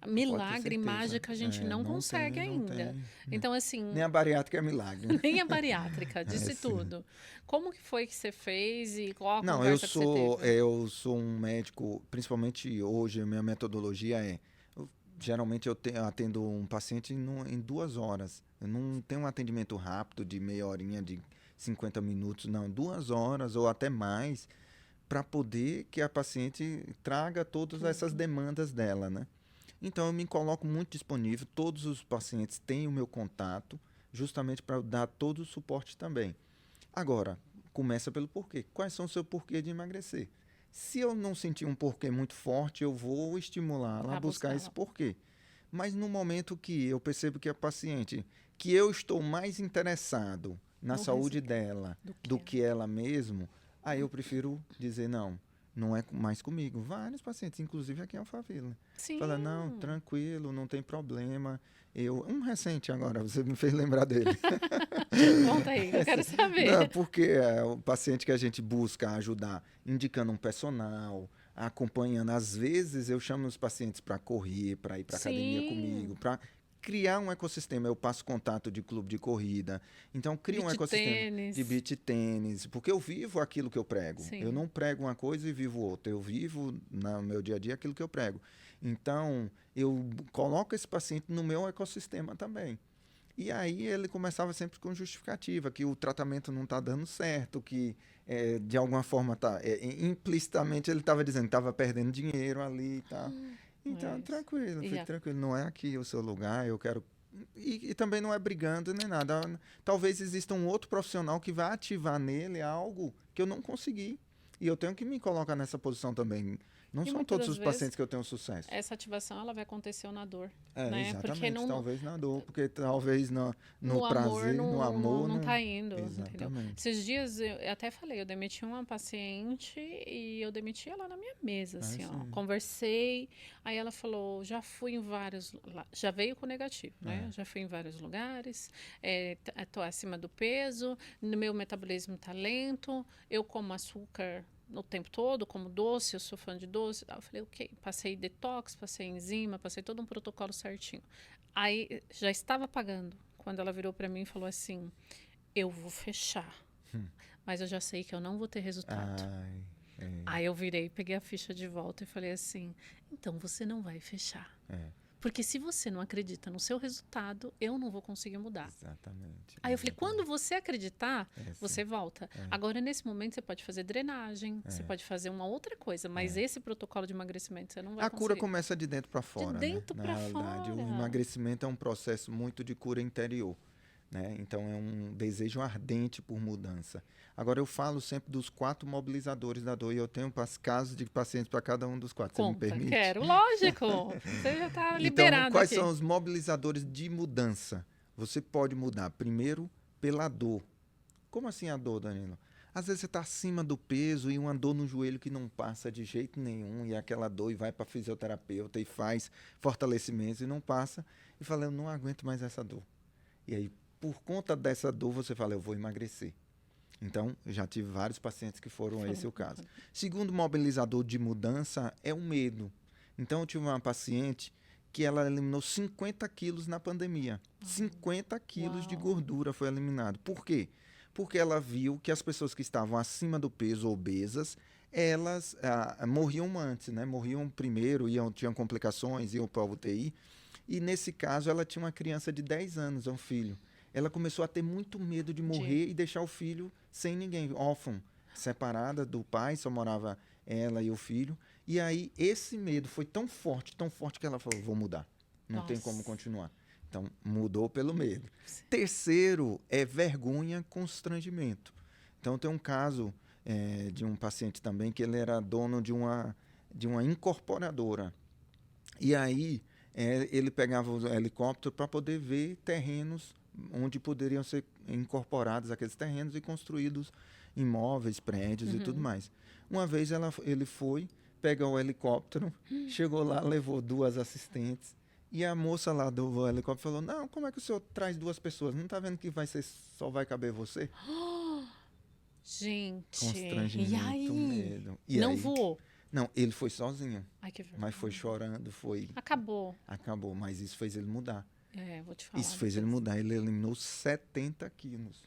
Pode ter Milagre, certeza. mágica, a gente não Não consegue tem, não ainda. tem. Então, assim, Nem a bariátrica é milagre, né? nem a bariátrica, É, disse sim. tudo. Como que foi que você fez e qual a Não, conversa que você teve? eu sou um médico, principalmente hoje, a minha metodologia geralmente eu atendo um paciente em 2 horas. Eu não tenho um atendimento rápido de meia horinha, de 50 minutos, não, 2 horas ou até mais, para poder que a paciente traga todas essas Tudo. demandas dela, né? Então eu me coloco muito disponível, todos os pacientes têm o meu contato, justamente para dar todo o suporte também. Agora, começa pelo porquê. Quais são o seu porquê de emagrecer? Se eu não sentir um porquê muito forte, eu vou estimulá-la a A buscar buscar esse lá. porquê. Mas no momento que eu percebo que a paciente, que eu estou mais interessado na No saúde resultado dela do do que? que ela mesmo, aí eu prefiro dizer não, não é mais comigo. Vários pacientes, inclusive aqui em Alphaville. Fala, não, Sim. tranquilo, não tem problema. Um recente agora, você me fez lembrar dele. Conta aí, eu quero Não, saber. porque é o paciente que a gente busca ajudar, indicando um personal, acompanhando. Às vezes eu chamo os pacientes para correr, para ir para academia comigo, Sim. para criar um ecossistema. Eu passo contato de clube de corrida. Então, cria um Beach ecossistema de tênis. beach tênis, porque eu vivo aquilo que eu prego. Eu Sim. não prego uma coisa e vivo outra. Eu vivo no meu dia a dia aquilo que eu prego. Então, eu coloco esse paciente no meu ecossistema também. E aí ele começava sempre com justificativa, que o tratamento não está dando certo, que de alguma forma implicitamente ele estava dizendo que estava perdendo dinheiro ali e tal. Então, Mas, tranquilo, e fique a- tranquilo, não é aqui o seu lugar, eu quero. E também não é brigando nem nada. Talvez exista um outro profissional que vai ativar nele algo que eu não consegui. E eu tenho que me colocar nessa posição também. Não e são muitas todos das os vezes pacientes que eu tenho sucesso. essa ativação ela vai acontecer na dor, É, né? Porque exatamente. Talvez na dor, porque talvez no no amor prazer, no amor, não não. tá indo, entendeu? Exatamente. Esses dias eu até falei, eu demiti uma paciente e eu demiti ela na minha mesa, É, assim, ó. sim. Conversei, aí ela falou, já fui em vários, já veio com negativo, né? É. Já fui em vários lugares, tô acima do peso, no meu metabolismo tá lento, eu como açúcar o tempo todo, como doce, eu sou fã de doce. Aí eu falei, ok, passei detox, passei enzima, passei todo um protocolo certinho. Aí já estava pagando, quando ela virou para mim e falou assim, eu vou fechar, mas eu já sei que eu não vou ter resultado. Ai, é, Aí eu virei, peguei a ficha de volta e falei assim, então você não vai fechar. é. Porque se você não acredita no seu resultado, eu não vou conseguir mudar. Exatamente. Aí eu falei, quando você acreditar, você sim. volta. Agora, nesse momento, você pode fazer drenagem, você pode fazer uma outra coisa, mas esse protocolo de emagrecimento você não vai A cura conseguir. começa de dentro para fora, De dentro né? para Na realidade, fora. o emagrecimento é um processo muito de cura interior, né? Então é um desejo ardente por mudança. Agora eu falo sempre dos 4 mobilizadores da dor e eu tenho casos de pacientes para cada um dos 4. Você me Conta, permite? quero, lógico. Você já está Então, liberado quais aqui. são os mobilizadores de mudança? Você pode mudar primeiro pela dor. Como assim a dor, Danilo? Às vezes você está acima do peso e uma dor no joelho que não passa de jeito nenhum, e aquela dor e vai para fisioterapeuta e faz fortalecimentos e não passa, e fala, eu não aguento mais essa dor. E aí, por conta dessa dor, você fala, eu vou emagrecer. Então, eu já tive vários pacientes que foram esse o caso. Segundo mobilizador de mudança é o medo. Então, eu tive uma paciente que ela eliminou 50 quilos na pandemia. 50 quilos de gordura foi eliminado. Por quê? Porque ela viu que as pessoas que estavam acima do peso, obesas, elas morriam antes, né? Morriam primeiro, tinham complicações, iam para a UTI. E nesse caso, ela tinha uma criança de 10 anos, um filho. Ela começou a ter muito medo de morrer e deixar o filho sem ninguém, órfão, separada do pai, só morava ela e o filho. E aí esse medo foi tão forte que ela falou, vou mudar. Não tem como continuar. Então, mudou pelo medo. Terceiro é vergonha, constrangimento. Então, tem um caso de um paciente também que ele era dono de uma incorporadora. E aí, ele pegava o helicóptero para poder ver terrenos onde poderiam ser incorporados aqueles terrenos e construídos imóveis, prédios e tudo mais. Uma vez ele foi, pegou o helicóptero, chegou lá, levou 2 assistentes, e a moça lá do helicóptero falou, não, como é que o senhor traz 2 pessoas? Não está vendo que só vai caber você? Gente, Constrangimento, e aí? medo. E não voou? Não, ele foi sozinho. Ai, que vergonha. Mas foi chorando, foi... Acabou. Mas isso fez ele mudar. Vou te falar. Isso fez ele mudar. Ele eliminou 70 quilos.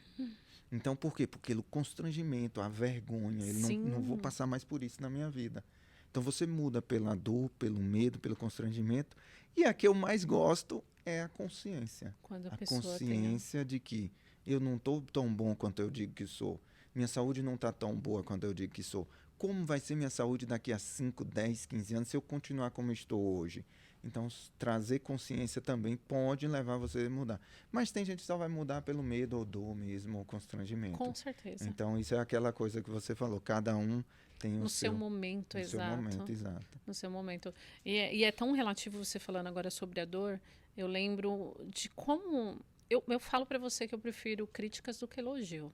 Então, por quê? Porque o constrangimento, a vergonha, ele não vou passar mais por isso na minha vida. Então, você muda pela dor, pelo medo, pelo constrangimento. E a que eu mais gosto é a consciência. Quando a consciência de que eu não estou tão bom quanto eu digo que sou. Minha saúde não está tão boa quanto eu digo que sou. Como vai ser minha saúde daqui a 5, 10, 15 anos se eu continuar como estou hoje? Então, trazer consciência também pode levar você a mudar. Mas tem gente que só vai mudar pelo medo ou dor mesmo, ou constrangimento. Com certeza. Então, isso é aquela coisa que você falou. Cada um tem no seu momento, no seu momento, exato. No seu momento. E é tão relativo você falando agora sobre a dor. Eu lembro de como... Eu falo para você que eu prefiro críticas do que elogio.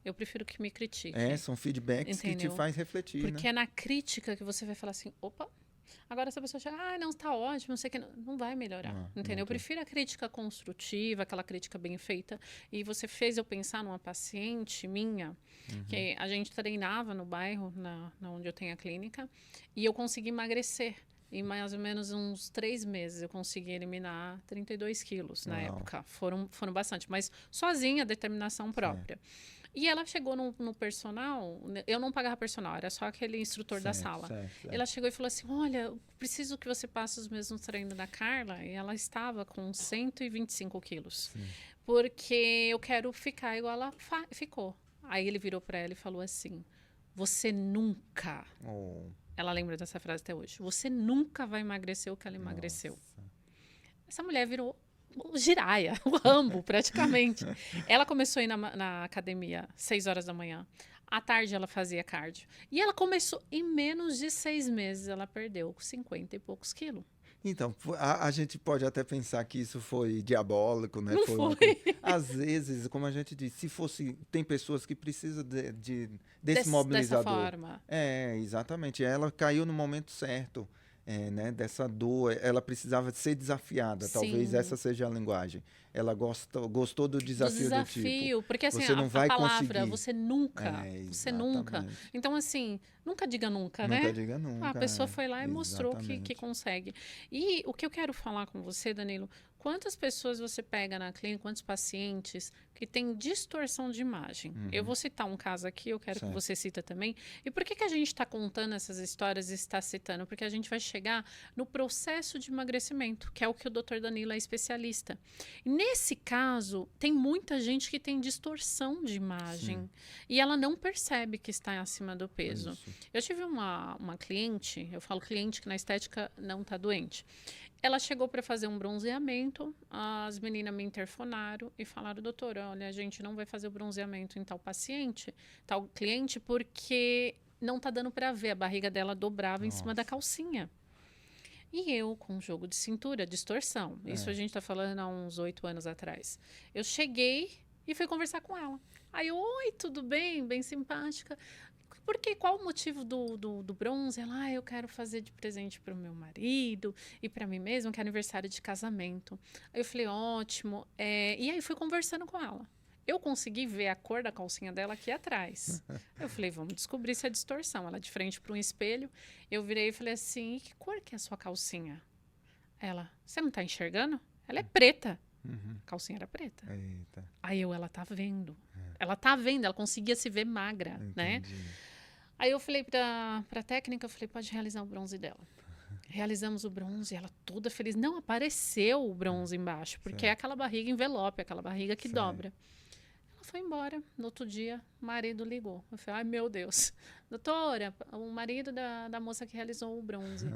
Eu prefiro que me critique. São feedbacks que te faz refletir, porque é na crítica que você vai falar assim, opa... Agora, se a pessoa chega, não, está ótimo, não sei o que, não vai melhorar, entendeu? Eu prefiro a crítica construtiva, aquela crítica bem feita. E você fez eu pensar numa paciente minha, que a gente treinava no bairro, na onde eu tenho a clínica, e eu consegui emagrecer. Em mais ou menos uns 3 meses, eu consegui eliminar 32 quilos na época. Foram bastante, mas sozinha, determinação própria. E ela chegou no personal, eu não pagava personal, era só aquele instrutor da sala. Ela chegou e falou assim, olha, eu preciso que você passe os mesmos treinos da Carla. E ela estava com 125 quilos. Porque eu quero ficar igual ela ficou. Aí ele virou para ela e falou assim, você nunca... Ela lembra dessa frase até hoje. Você nunca vai emagrecer o que ela emagreceu. Essa mulher virou o Jiraya, o Rambo, praticamente. Ela começou a ir na academia 6 horas da manhã. À tarde ela fazia cardio. E ela começou, em menos de 6 meses, ela perdeu 50 e poucos quilos. Então, a gente pode até pensar que isso foi diabólico, né? Não foi. Às vezes, como a gente disse, se fosse... Tem pessoas que precisam desse mobilizador. Dessa forma. Exatamente. Ela caiu no momento certo, né? Dessa dor. Ela precisava ser desafiada. Sim. Talvez essa seja a linguagem. Ela gostou do desafio do tipo. Porque assim, você não vai a palavra, conseguir. você nunca. Você nunca. Então, assim, nunca diga nunca, né? Nunca diga nunca. A pessoa foi lá e mostrou que consegue. E o que eu quero falar com você, Danilo, Quantas pessoas você pega na clínica, quantos pacientes que têm distorção de imagem? Eu vou citar um caso aqui, eu quero que você cita também. E por que a gente está contando essas histórias e está citando? Porque a gente vai chegar no processo de emagrecimento, que é o que o Dr. Danilo é especialista. E nesse caso, tem muita gente que tem distorção de imagem e ela não percebe que está acima do peso. Eu tive uma cliente, eu falo cliente que na estética não está doente. Ela chegou para fazer um bronzeamento, as meninas me interfonaram e falaram, doutora, olha, a gente não vai fazer o bronzeamento em tal paciente, tal cliente, porque não tá dando para ver, a barriga dela dobrava em cima da calcinha. E eu, com jogo de cintura, distorção, isso a gente tá falando há uns 8 anos atrás. Eu cheguei e fui conversar com ela. Aí, oi, tudo bem? Bem simpática. Porque qual o motivo do bronze? Ela, eu quero fazer de presente para o meu marido e para mim mesma, que é aniversário de casamento. Aí eu falei, ótimo. E aí fui conversando com ela. Eu consegui ver a cor da calcinha dela aqui atrás. Eu falei, vamos descobrir se é distorção. Ela de frente para um espelho. Eu virei e falei assim, que cor que é a sua calcinha? Ela, você não está enxergando? Ela é preta. A calcinha era preta. Eita. Aí ela tá vendo. Ela tá vendo, ela conseguia se ver magra, né? Aí eu falei pra técnica, eu falei, pode realizar o bronze dela. Realizamos o bronze, ela toda feliz. Não apareceu o bronze embaixo, porque é aquela barriga envelope, aquela barriga que dobra. Ela foi embora. No outro dia, o marido ligou. Eu falei, ai meu Deus. Doutora, o marido da moça que realizou o bronze.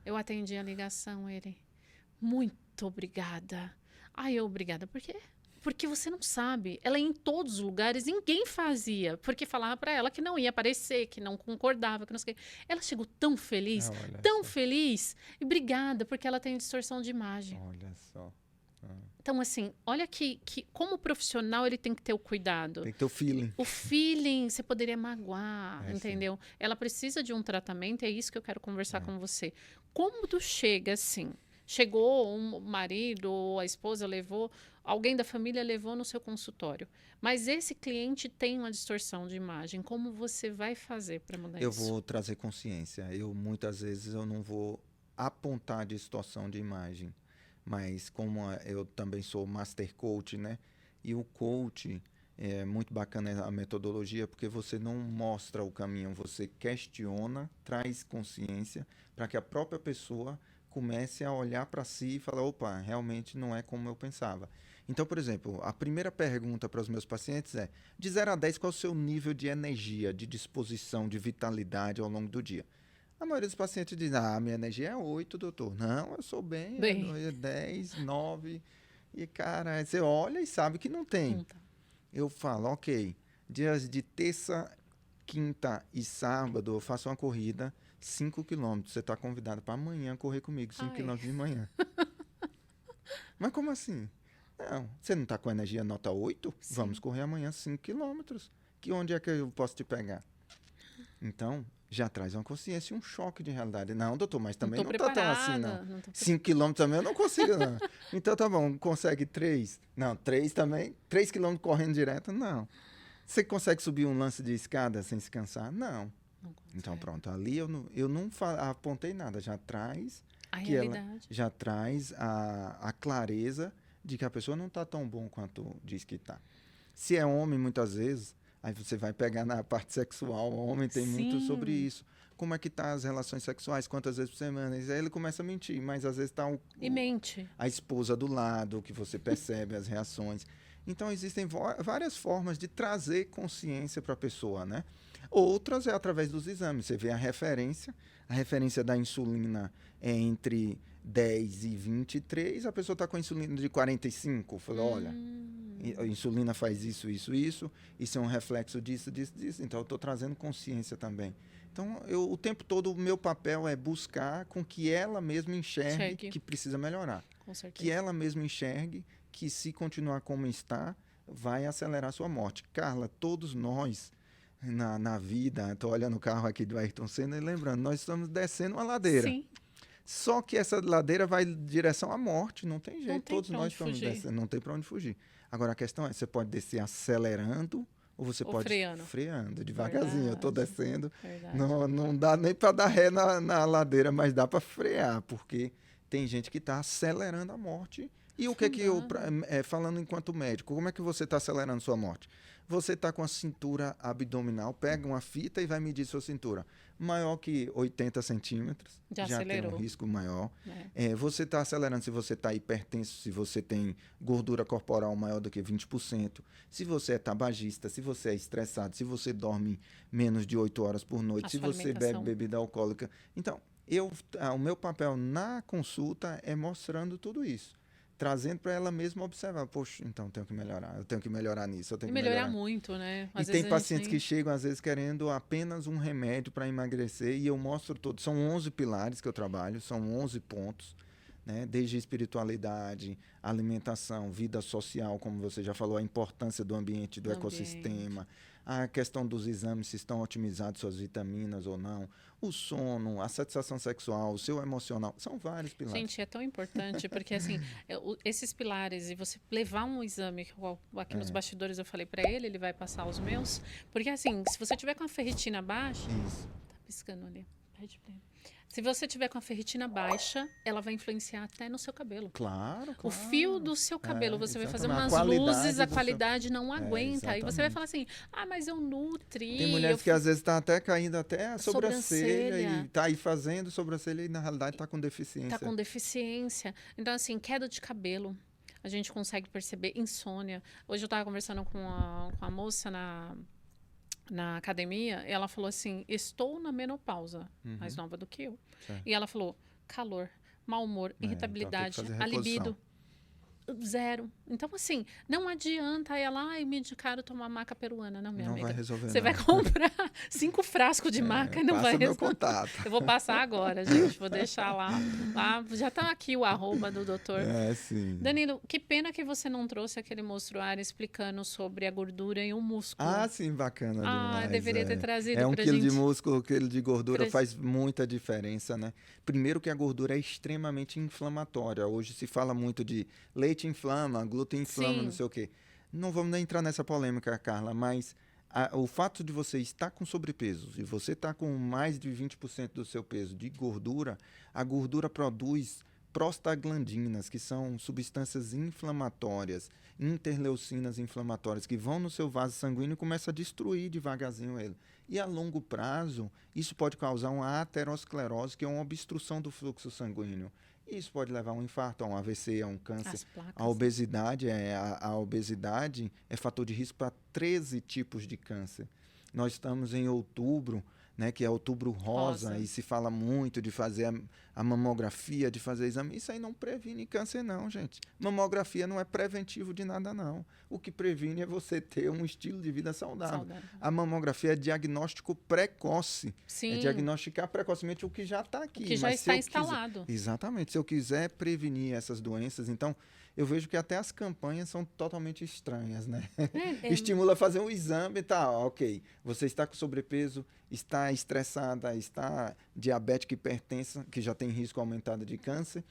Eu atendi a ligação, ele, muito obrigada. Ai, obrigada, por quê? Porque você não sabe. Ela ia em todos os lugares, ninguém fazia. Porque falava para ela que não ia aparecer, que não concordava, que não sei o quê. Ela chegou tão feliz, tão feliz. E obrigada, porque ela tem distorção de imagem. Olha só. Então, assim, olha que como profissional ele tem que ter o cuidado. Tem que ter o feeling. O feeling, você poderia magoar, entendeu? Sim. Ela precisa de um tratamento, é isso que eu quero conversar com você. Como tu chega assim? Chegou um marido ou a esposa levou, alguém da família levou no seu consultório. Mas esse cliente tem uma distorção de imagem. Como você vai fazer para mudar isso? Eu vou trazer consciência. Muitas vezes eu não vou apontar distorção de imagem. Mas como eu também sou master coach, né? E o coach é muito bacana a metodologia porque você não mostra o caminho, você questiona, traz consciência para que a própria pessoa comece a olhar para si e falar, opa, realmente não é como eu pensava. Então, por exemplo, a primeira pergunta para os meus pacientes é, de 0 a 10, qual é o seu nível de energia, de disposição, de vitalidade ao longo do dia? A maioria dos pacientes diz, minha energia é 8, doutor. Não, eu sou bem. É 10, 9. E, cara, você olha e sabe que não tem. Eu falo, ok, dias de terça, quinta e sábado, eu faço uma corrida 5 quilômetros. Você está convidado para amanhã correr comigo 5 quilômetros de manhã. Mas como assim? Não, você não está com energia nota 8? Sim. Vamos correr amanhã 5 quilômetros. Onde é que eu posso te pegar? Então, já traz uma consciência e um choque de realidade. Não, doutor, mas também não está tão assim, não. 5 quilômetros também eu não consigo, não. Então, tá bom, consegue 3? Não, 3 também? 3 quilômetros correndo direto? Não. Você consegue subir um lance de escada sem se cansar? Não. Então, pronto, ali eu não apontei nada, já traz a realidade. Ela já traz a clareza de que a pessoa não está tão bom quanto diz que está. Se é homem, muitas vezes, aí você vai pegar na parte sexual, o homem tem muito sobre isso. Como é que tá as relações sexuais, quantas vezes por semana? E aí ele começa a mentir, mas às vezes está mente. A esposa do lado, que você percebe as reações. Então, existem várias formas de trazer consciência para a pessoa, né? Outras é através dos exames. Você vê a referência da insulina é entre 10 e 23, a pessoa está com a insulina de 45. Falou, olha, a insulina faz isso, isso é um reflexo disso. Então, eu estou trazendo consciência também. Então, o tempo todo, o meu papel é buscar com que ela mesma enxergue que precisa melhorar. Com certeza. Que ela mesma enxergue que se continuar como está, vai acelerar a sua morte. Carla, todos nós, na vida, estou olhando o carro aqui do Ayrton Senna e lembrando, nós estamos descendo uma ladeira. Sim. Só que essa ladeira vai em direção à morte, não tem jeito, todos nós estamos descendo, não tem para onde fugir. Agora, a questão é, você pode descer acelerando ou você pode freando devagarzinho. Verdade. Eu estou descendo, não dá nem para dar ré na ladeira, mas dá para frear, porque tem gente que está acelerando a morte E o que é que falando enquanto médico, como é que você está acelerando sua morte? Você está com a cintura abdominal, pega uma fita e vai medir sua cintura. Maior que 80 centímetros, já tem um risco maior. Você está acelerando se você está hipertenso, se você tem gordura corporal maior do que 20%, se você é tabagista, se você é estressado, se você dorme menos de 8 horas por noite, se você bebe bebida alcoólica. Então, o meu papel na consulta é mostrando tudo isso. Trazendo para ela mesma observar, poxa, então eu tenho que melhorar nisso, eu tenho que melhorar muito, né? E tem pacientes que chegam, às vezes, querendo apenas um remédio para emagrecer, e eu mostro todos. São 11 pilares que eu trabalho, são 11 pontos, né? Desde espiritualidade, alimentação, vida social, como você já falou, a importância do ambiente, do ecossistema, a questão dos exames, se estão otimizados suas vitaminas ou não, o sono, a satisfação sexual, o seu emocional, são vários pilares. Gente, é tão importante, porque assim, esses pilares, e você levar um exame, aqui nos bastidores eu falei para ele vai passar os meus, porque assim, se você tiver com a ferritina baixa, tá piscando ali, pede pra ele. Se você tiver com a ferritina baixa, ela vai influenciar até no seu cabelo. Claro. O fio do seu cabelo, você vai fazer umas luzes, a qualidade não aguenta. Aí você vai falar assim, mas eu nutri. Tem mulheres que às vezes estão até caindo até a sobrancelha e está aí fazendo sobrancelha e na realidade está com deficiência. Está com deficiência. Então, assim, queda de cabelo. A gente consegue perceber insônia. Hoje eu estava conversando com a moça na academia, ela falou assim, estou na menopausa, mais nova do que eu. Certo. E ela falou, calor, mau humor, irritabilidade, a libido, zero. Então, assim, não adianta ela, me indicaram tomar maca peruana. Não, minha amiga. Vai resolver, você vai comprar 5 frascos de maca e não vai resolver. Meu contato. Eu vou passar agora, gente. Vou deixar lá. Já tá aqui o @ do doutor. Sim. Danilo, que pena que você não trouxe aquele mostruário explicando sobre a gordura e o músculo. Sim, bacana demais. Deveria ter trazido pra gente. 1 quilo de músculo, 1 quilo de gordura faz muita diferença, né? Primeiro que a gordura é extremamente inflamatória. Hoje se fala muito de leite inflama, glúten inflama, não sei o quê. Não vamos nem entrar nessa polêmica, Carla, mas o fato de você estar com sobrepeso e você estar com mais de 20% do seu peso de gordura, a gordura produz prostaglandinas, que são substâncias inflamatórias, interleucinas inflamatórias, que vão no seu vaso sanguíneo e começam a destruir devagarzinho ele. E a longo prazo, isso pode causar uma aterosclerose, que é uma obstrução do fluxo sanguíneo. Isso pode levar a um infarto, a um AVC, a um câncer. A obesidade é fator de risco para 13 tipos de câncer. Nós estamos em outubro, né, que é outubro rosa, e se fala muito de fazer a mamografia, de fazer exame. Isso aí não previne câncer, não, gente. Mamografia não é preventivo de nada, não. O que previne é você ter um estilo de vida saudável. A mamografia é diagnóstico precoce. Sim. É diagnosticar precocemente o que já está aqui. O que já está instalado. Exatamente. Se eu quiser prevenir essas doenças, então... Eu vejo que até as campanhas são totalmente estranhas, né? Estimula a fazer um exame e tal, ok. Você está com sobrepeso, está estressada, está diabética hipertensa, que já tem risco aumentado de câncer,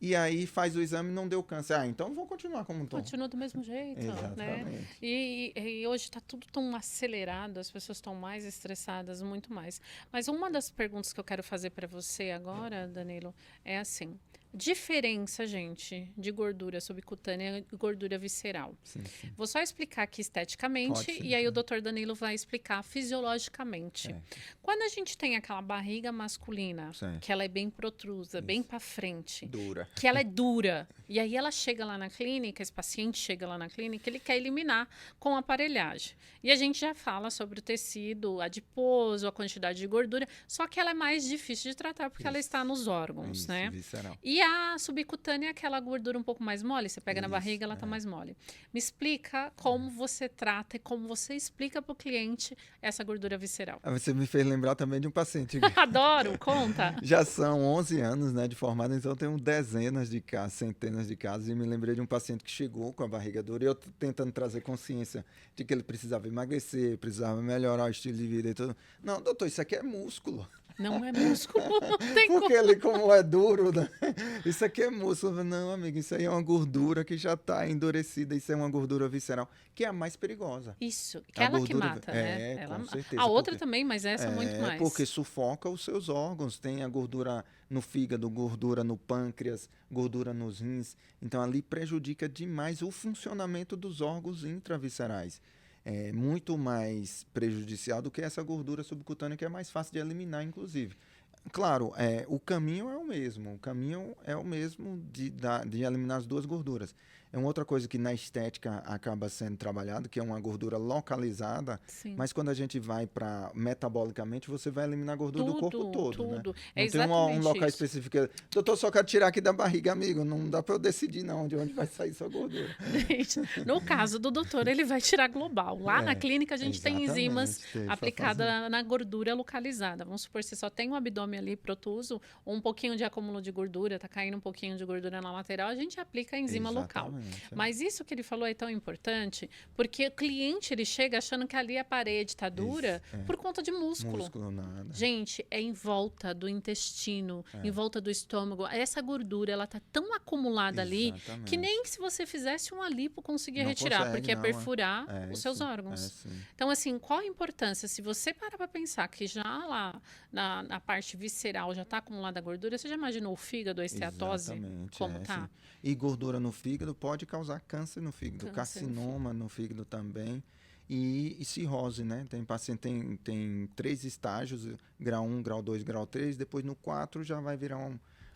e aí faz o exame e não deu câncer. Então vou continuar como estou. Continua do mesmo jeito, exatamente. Né? E hoje está tudo tão acelerado, as pessoas estão mais estressadas, muito mais. Mas uma das perguntas que eu quero fazer para você agora, Danilo, é assim... Diferença, gente, de gordura subcutânea e gordura visceral. Sim. Vou só explicar aqui esteticamente e aí o Dr. Danilo vai explicar fisiologicamente. Quando a gente tem aquela barriga masculina, que ela é bem protrusa, bem para frente, dura, que ela é dura, e aí ela chega lá na clínica, esse paciente chega lá na clínica, ele quer eliminar com aparelhagem. E a gente já fala sobre o tecido adiposo, a quantidade de gordura, só que ela é mais difícil de tratar porque ela está nos órgãos, né? Visceral. E a subcutânea é aquela gordura um pouco mais mole. Você pega na barriga, ela tá mais mole. Me explica como você trata e como você explica para o cliente essa gordura visceral. Você me fez lembrar também de um paciente. Adoro, conta. Já são 11 anos, né, de formado, então eu tenho dezenas de casos, centenas de casos. E me lembrei de um paciente que chegou com a barriga dura e eu tentando trazer consciência de que ele precisava emagrecer, precisava melhorar o estilo de vida e tudo. Não, doutor, isso aqui é músculo. Não é músculo, não tem Porque como. ele, como é duro, né? Isso aqui é músculo. Não, amigo, isso aí é uma gordura que já está endurecida. Isso é uma gordura visceral, que é a mais perigosa. Isso, que A é ela que gordura mata, né? é, Ela, com a certeza, outra porque também, mas essa muito porque mais. sufoca os seus órgãos. Tem a gordura no fígado, gordura no pâncreas, gordura nos rins. Então ali prejudica demais o funcionamento dos órgãos intraviscerais. É muito mais prejudicial do que essa gordura subcutânea que é mais fácil de eliminar, inclusive. Claro, o caminho é o mesmo. O caminho é o mesmo de eliminar as duas gorduras. É uma outra coisa que na estética acaba sendo trabalhado, que é uma gordura localizada, Sim. mas quando a gente vai para metabolicamente, você vai eliminar a gordura do corpo Tudo, todo, né? tudo. É Não tem um exatamente local isso. específico. Doutor, só quero tirar aqui da barriga, amigo. Não dá para eu decidir não de onde vai sair sua gordura. Gente, no caso do doutor, ele vai tirar global. Lá na clínica, a gente tem enzimas Exatamente. Tem pra fazer. aplicadas na gordura localizada. Vamos supor, você só tem o abdômen ali protuso, ou um pouquinho de acúmulo de gordura, tá caindo um pouquinho de gordura na lateral, a gente aplica a enzima local. Exatamente, é. Mas isso que ele falou é tão importante, porque o cliente, ele chega achando que ali a parede tá dura por conta de músculo. Músculo nada. Gente, é em volta do intestino, em volta do estômago. Essa gordura, ela tá tão acumulada ali que Exatamente. nem se você fizesse uma lipo conseguia Não retirar, consegue, porque é não, perfurar é os seus isso, órgãos. sim. Então, assim, qual a importância? Se você parar para pensar que já lá na parte visceral já está acumulada gordura, você já imaginou o fígado, a esteatose? Exatamente, Como tá? sim. E gordura no fígado pode causar câncer no fígado, Câncer no carcinoma no fígado também. E cirrose, né? Tem paciente tem 3 estágios, grau 1, grau 2, grau 3, depois no 4 já vai virar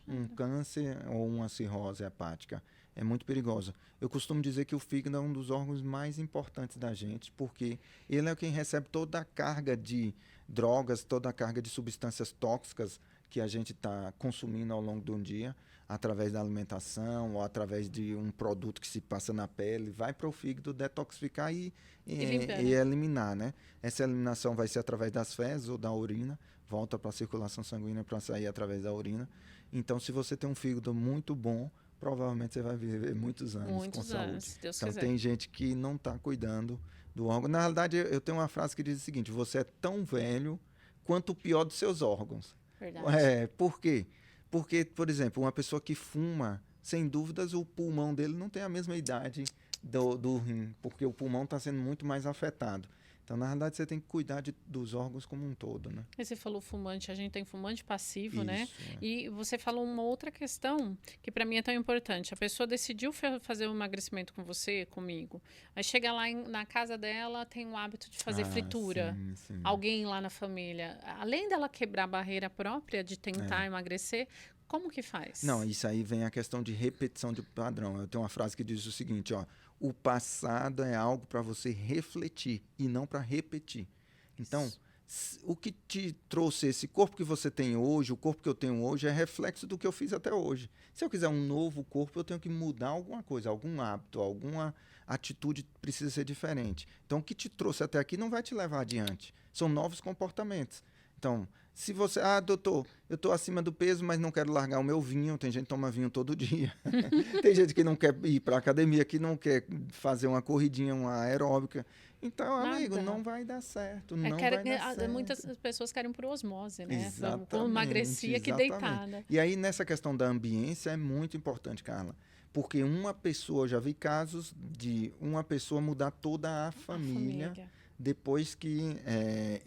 um câncer ou uma cirrose hepática. É muito perigosa. Eu costumo dizer que o fígado é um dos órgãos mais importantes da gente, porque ele é quem recebe toda a carga de drogas, toda a carga de substâncias tóxicas que a gente está consumindo ao longo de um dia, através da alimentação ou através de um produto que se passa na pele, vai para o fígado detoxificar e eliminar, né? Essa eliminação vai ser através das fezes ou da urina, volta para a circulação sanguínea para sair através da urina. Então, se você tem um fígado muito bom, provavelmente você vai viver muitos anos com saúde. Se Deus Então, quiser. tem gente que não está cuidando do órgão. Na realidade, eu tenho uma frase que diz o seguinte: você é tão velho quanto o pior dos seus órgãos. Verdade. Por quê? Porque, por exemplo, uma pessoa que fuma, sem dúvidas, o pulmão dele não tem a mesma idade do rim, porque o pulmão está sendo muito mais afetado. Então, na realidade, você tem que cuidar dos órgãos como um todo, né? E você falou fumante, a gente tem fumante passivo, Isso, né? E você falou uma outra questão que para mim é tão importante. A pessoa decidiu fazer um emagrecimento com você, comigo. Aí chega lá na casa dela, tem o hábito de fazer fritura. Sim. Alguém lá na família. Além dela quebrar a barreira própria de tentar emagrecer, como que faz? Não, isso aí vem a questão de repetição de padrão. Eu tenho uma frase que diz o seguinte, ó: o passado é algo para você refletir e não para repetir. Então, o que te trouxe esse corpo que você tem hoje, o corpo que eu tenho hoje, é reflexo do que eu fiz até hoje. Se eu quiser um novo corpo, eu tenho que mudar alguma coisa, algum hábito, alguma atitude precisa ser diferente. Então, o que te trouxe até aqui não vai te levar adiante. São novos comportamentos. Então, se você... doutor, eu estou acima do peso, mas não quero largar o meu vinho. Tem gente que toma vinho todo dia. Tem gente que não quer ir para a academia, que não quer fazer uma corridinha, uma aeróbica. Então, amigo, não vai dar certo. Não vai dar certo. Muitas pessoas querem por osmose, né? Exatamente. Emagrecia que deitada. E aí, nessa questão da ambiência, é muito importante, Carla. Porque uma pessoa, eu já vi casos de uma pessoa mudar toda a família. Depois que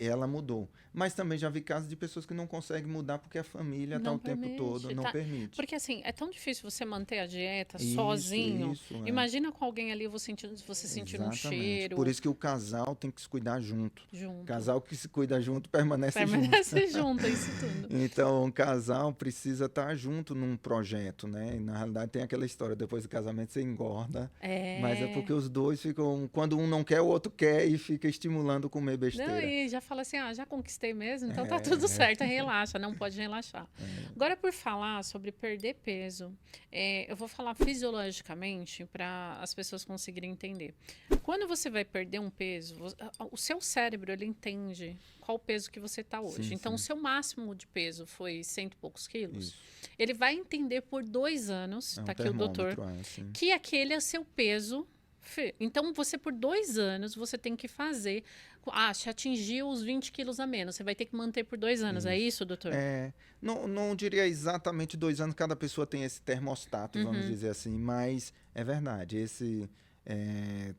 ela mudou. Mas também já vi casos de pessoas que não conseguem mudar porque a família está o tempo todo, não permite. Porque assim, é tão difícil você manter a dieta sozinho. Imagina com alguém ali você sentir um cheiro. Por isso que o casal tem que se cuidar junto. O casal que se cuida junto permanece junto. Permanece junto, isso tudo. Então, o casal precisa estar junto num projeto, né? E, na realidade, tem aquela história, depois do casamento você engorda. Mas é porque os dois ficam... Quando um não quer, o outro quer e fica estimulando comer besteira. Não, e já fala assim, já conquistei mesmo, então tá tudo certo, relaxa, não pode relaxar. Agora, por falar sobre perder peso, eu vou falar fisiologicamente para as pessoas conseguirem entender. Quando você vai perder um peso, o seu cérebro, ele entende qual o peso que você está hoje. Então, o seu máximo de peso foi 100 e poucos quilos. Isso. Ele vai entender por 2 anos, tá aqui o doutor, que aquele é seu peso Então, você por 2 anos, você tem que fazer. Se atingiu os 20 quilos a menos, você vai ter que manter por 2 anos. É isso, doutor? Não, não diria exatamente 2 anos, cada pessoa tem esse termostato, vamos dizer assim, mas é verdade,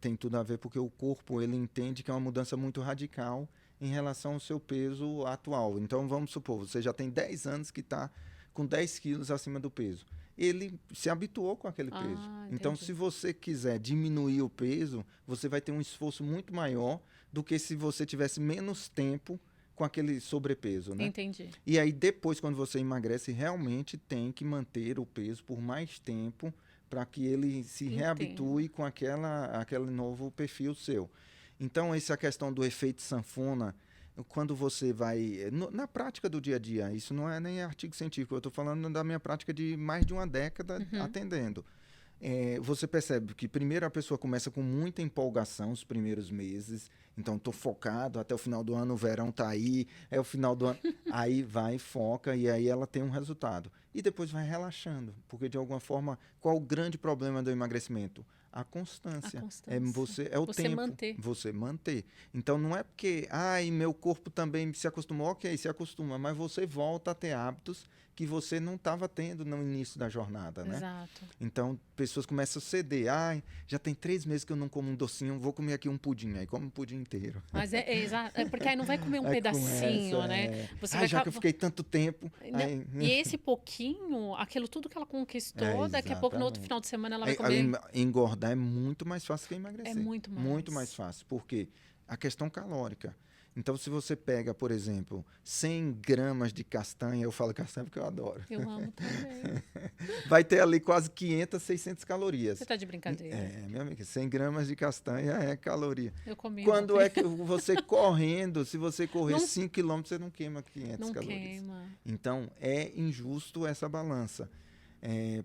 tem tudo a ver porque o corpo ele entende que é uma mudança muito radical em relação ao seu peso atual. Então, vamos supor, você já tem 10 anos que está com 10 quilos acima do peso. Ele se habituou com aquele peso. Então, se você quiser diminuir o peso, você vai ter um esforço muito maior do que se você tivesse menos tempo com aquele sobrepeso, né? Entendi. E aí, depois, quando você emagrece, realmente tem que manter o peso por mais tempo para que ele se reabitue com aquele novo perfil seu. Então, essa é a questão do efeito sanfona. Quando você vai... Na prática do dia a dia, isso não é nem artigo científico, eu estou falando da minha prática de mais de uma década atendendo. Você percebe que primeiro a pessoa começa com muita empolgação os primeiros meses, então estou focado, até o final do ano, o verão está aí, é o final do ano, aí vai, foca e aí ela tem um resultado. E depois vai relaxando, porque de alguma forma, qual o grande problema do emagrecimento? A constância. É o tempo. Você manter. Então, não é porque, meu corpo também se acostumou. Ok, se acostuma, mas você volta a ter hábitos que você não estava tendo no início da jornada, né? Exato. Então, pessoas começam a ceder. Já tem 3 meses que eu não como um docinho, vou comer aqui um pudim. Aí come um pudim inteiro. Mas exato. Porque aí não vai comer um pedacinho, né? Você já que eu fiquei tanto tempo... E esse pouquinho, aquilo tudo que ela conquistou, daqui a pouco, no outro final de semana, ela vai comer... Engordar é muito mais fácil que emagrecer. É muito mais. Muito mais fácil. Por quê? A questão calórica. Então, se você pega, por exemplo, 100 gramas de castanha, eu falo castanha porque eu adoro. Eu amo também. Vai ter ali quase 500, 600 calorias. Você tá de brincadeira. Meu amigo, 100 gramas de castanha é caloria. Eu comi. Quando é que você correndo, se você correr 5 quilômetros, você não queima 500 calorias. Não queima. Então, é injusto essa balança.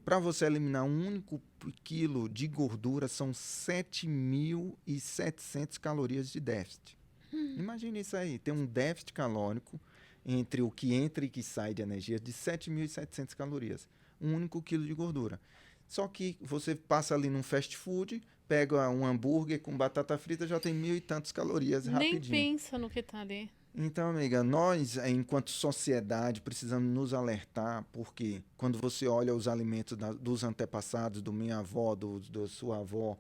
Para você eliminar um único quilo de gordura, são 7.700 calorias de déficit. Imagine isso aí, tem um déficit calórico entre o que entra e que sai de energia de 7.700 calorias. Um único quilo de gordura. Só que você passa ali num fast food, pega um hambúrguer com batata frita, já tem 1.000 e tantas calorias rapidinho. Nem pensa no que tá ali. Então, amiga, nós, enquanto sociedade, precisamos nos alertar, porque quando você olha os alimentos dos antepassados, do minha avó, da sua avó,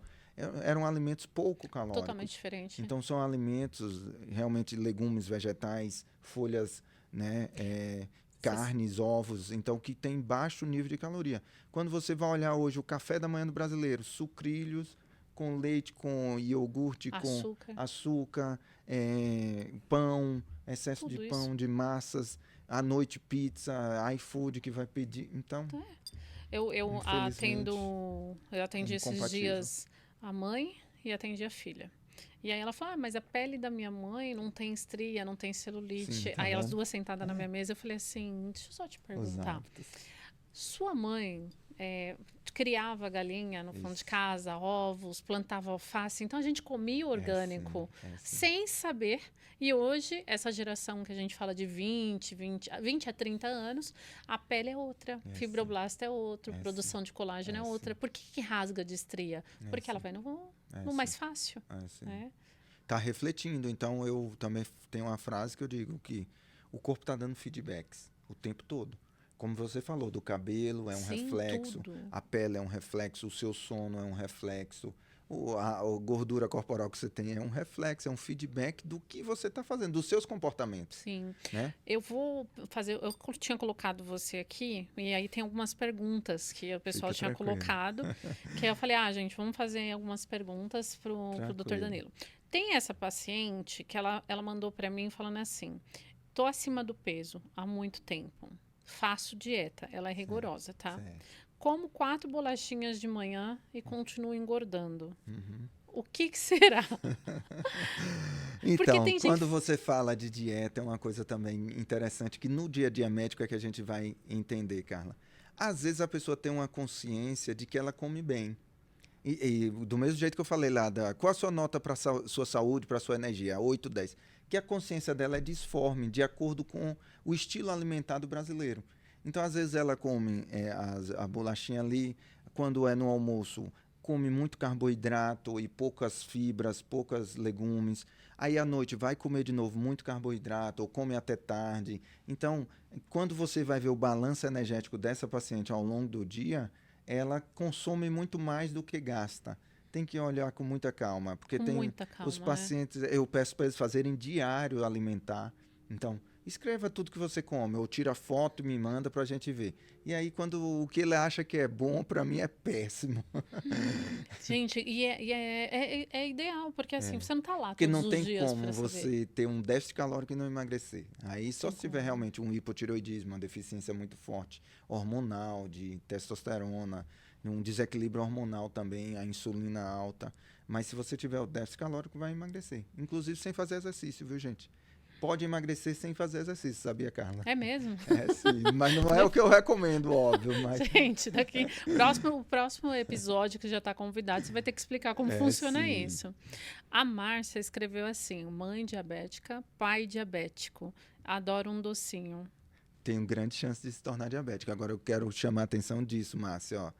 eram alimentos pouco calóricos. Totalmente diferente. Então, são alimentos, realmente, legumes, vegetais, folhas, né, carnes, ovos, então, que tem baixo nível de caloria. Quando você vai olhar hoje o café da manhã do brasileiro, sucrilhos, com leite, com iogurte, com açúcar, pão, excesso tudo de pão, isso. de massas, à noite pizza, iFood que vai pedir. Então, eu atendi esses dias a mãe e atendi a filha. E aí ela falou, mas a pele da minha mãe não tem estria, não tem celulite. Sim, tá aí elas bom. duas sentadas na minha mesa, eu falei assim, deixa eu só te perguntar. Sua mãe criava galinha no fundo de casa, ovos, plantava alface, então a gente comia orgânico sem saber. E hoje, essa geração que a gente fala de 20 a 30 anos, a pele é outra, fibroblasta é outro, produção de colágeno é outra. Por que rasga de estria? Porque ela vai no mais fácil. Tá refletindo. Então, eu também tenho uma frase que eu digo que o corpo está dando feedbacks o tempo todo. Como você falou, do cabelo é um reflexo, a pele é um reflexo, o seu sono é um reflexo, a gordura corporal que você tem é um reflexo, é um feedback do que você está fazendo, dos seus comportamentos. Sim. Né? Eu tinha colocado você aqui, e aí tem algumas perguntas que o pessoal tinha colocado, que eu falei, gente, vamos fazer algumas perguntas pro Dr. Danilo. Tem essa paciente que ela mandou para mim falando assim, tô acima do peso há muito tempo. Faço dieta, ela é rigorosa, tá? Certo. Como 4 bolachinhas de manhã e continuo engordando. O que será? Então, quando você fala de dieta, é uma coisa também interessante que no dia a dia médico é que a gente vai entender, Carla. Às vezes a pessoa tem uma consciência de que ela come bem. E do mesmo jeito que eu falei lá, qual a sua nota para sua saúde, para sua energia? 8, 10. Que a consciência dela é disforme, de acordo com o estilo alimentar do brasileiro. Então, às vezes, ela come a bolachinha ali, quando é no almoço, come muito carboidrato e poucas fibras, poucas legumes. Aí à noite vai comer de novo muito carboidrato ou come até tarde. Então, quando você vai ver o balanço energético dessa paciente ao longo do dia, ela consome muito mais do que gasta. Tem que olhar com muita calma, porque Com tem muita os calma, né? pacientes, eu peço para eles fazerem diário alimentar. Então, escreva tudo que você come, ou tira foto e me manda para a gente ver. E aí, quando o que ele acha que é bom, para mim é péssimo. Gente, é ideal, porque assim, você não tá lá Porque todos não os tem dias como para saber. você ter um déficit calórico e não emagrecer. Aí só Tem se tiver como. realmente um hipotireoidismo, uma deficiência muito forte, hormonal, de testosterona, um desequilíbrio hormonal também, a insulina alta. Mas se você tiver o déficit calórico, vai emagrecer. Inclusive sem fazer exercício, viu, gente? Pode emagrecer sem fazer exercício, sabia, Carla? É mesmo? É sim, mas não é o que eu recomendo, óbvio, mas Gente, o próximo episódio que já está convidado, você vai ter que explicar como é funciona sim. isso. A Márcia escreveu assim: mãe diabética, pai diabético, adoro um docinho. Tem grande chance de se tornar diabético. Agora eu quero chamar a atenção disso, Márcia, ó.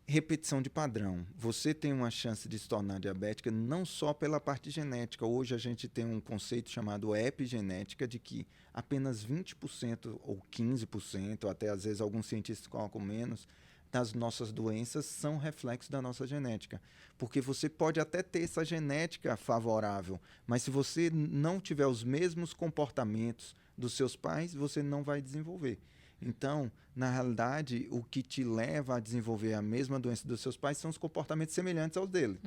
Repetição de padrão. Você tem uma chance de se tornar diabética não só pela parte genética. Hoje a gente tem um conceito chamado epigenética, de que apenas 20% ou 15%, até às vezes alguns cientistas colocam menos, das nossas doenças são reflexos da nossa genética. Porque você pode até ter essa genética favorável, mas se você não tiver os mesmos comportamentos dos seus pais, você não vai desenvolver. Então, na realidade, o que te leva a desenvolver a mesma doença dos seus pais são os comportamentos semelhantes aos dele.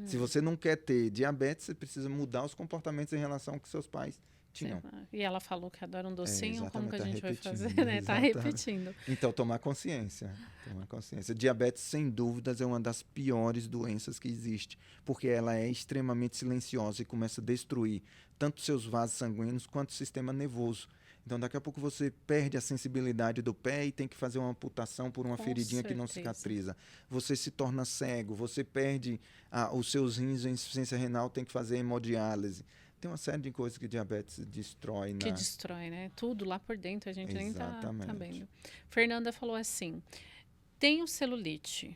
Se você não quer ter diabetes, você precisa mudar os comportamentos em relação ao que seus pais tinham. E ela falou que adora um docinho, como Exatamente, que a tá gente vai repetindo. fazer, né? Tá Exatamente. repetindo. Então, tomar consciência. Tomar consciência. Diabetes, sem dúvidas, é uma das piores doenças que existe, porque ela é extremamente silenciosa e começa a destruir tanto seus vasos sanguíneos quanto o sistema nervoso. Então, daqui a pouco você perde a sensibilidade do pé e tem que fazer uma amputação por uma Com feridinha que não certeza. cicatriza. Você se torna cego, você perde os seus rins, a insuficiência renal, tem que fazer hemodiálise. Tem uma série de coisas que diabetes destrói Que na... destrói, né? Tudo lá por dentro, a gente nem tá Exatamente. vendo. Fernanda falou assim: tenho celulite,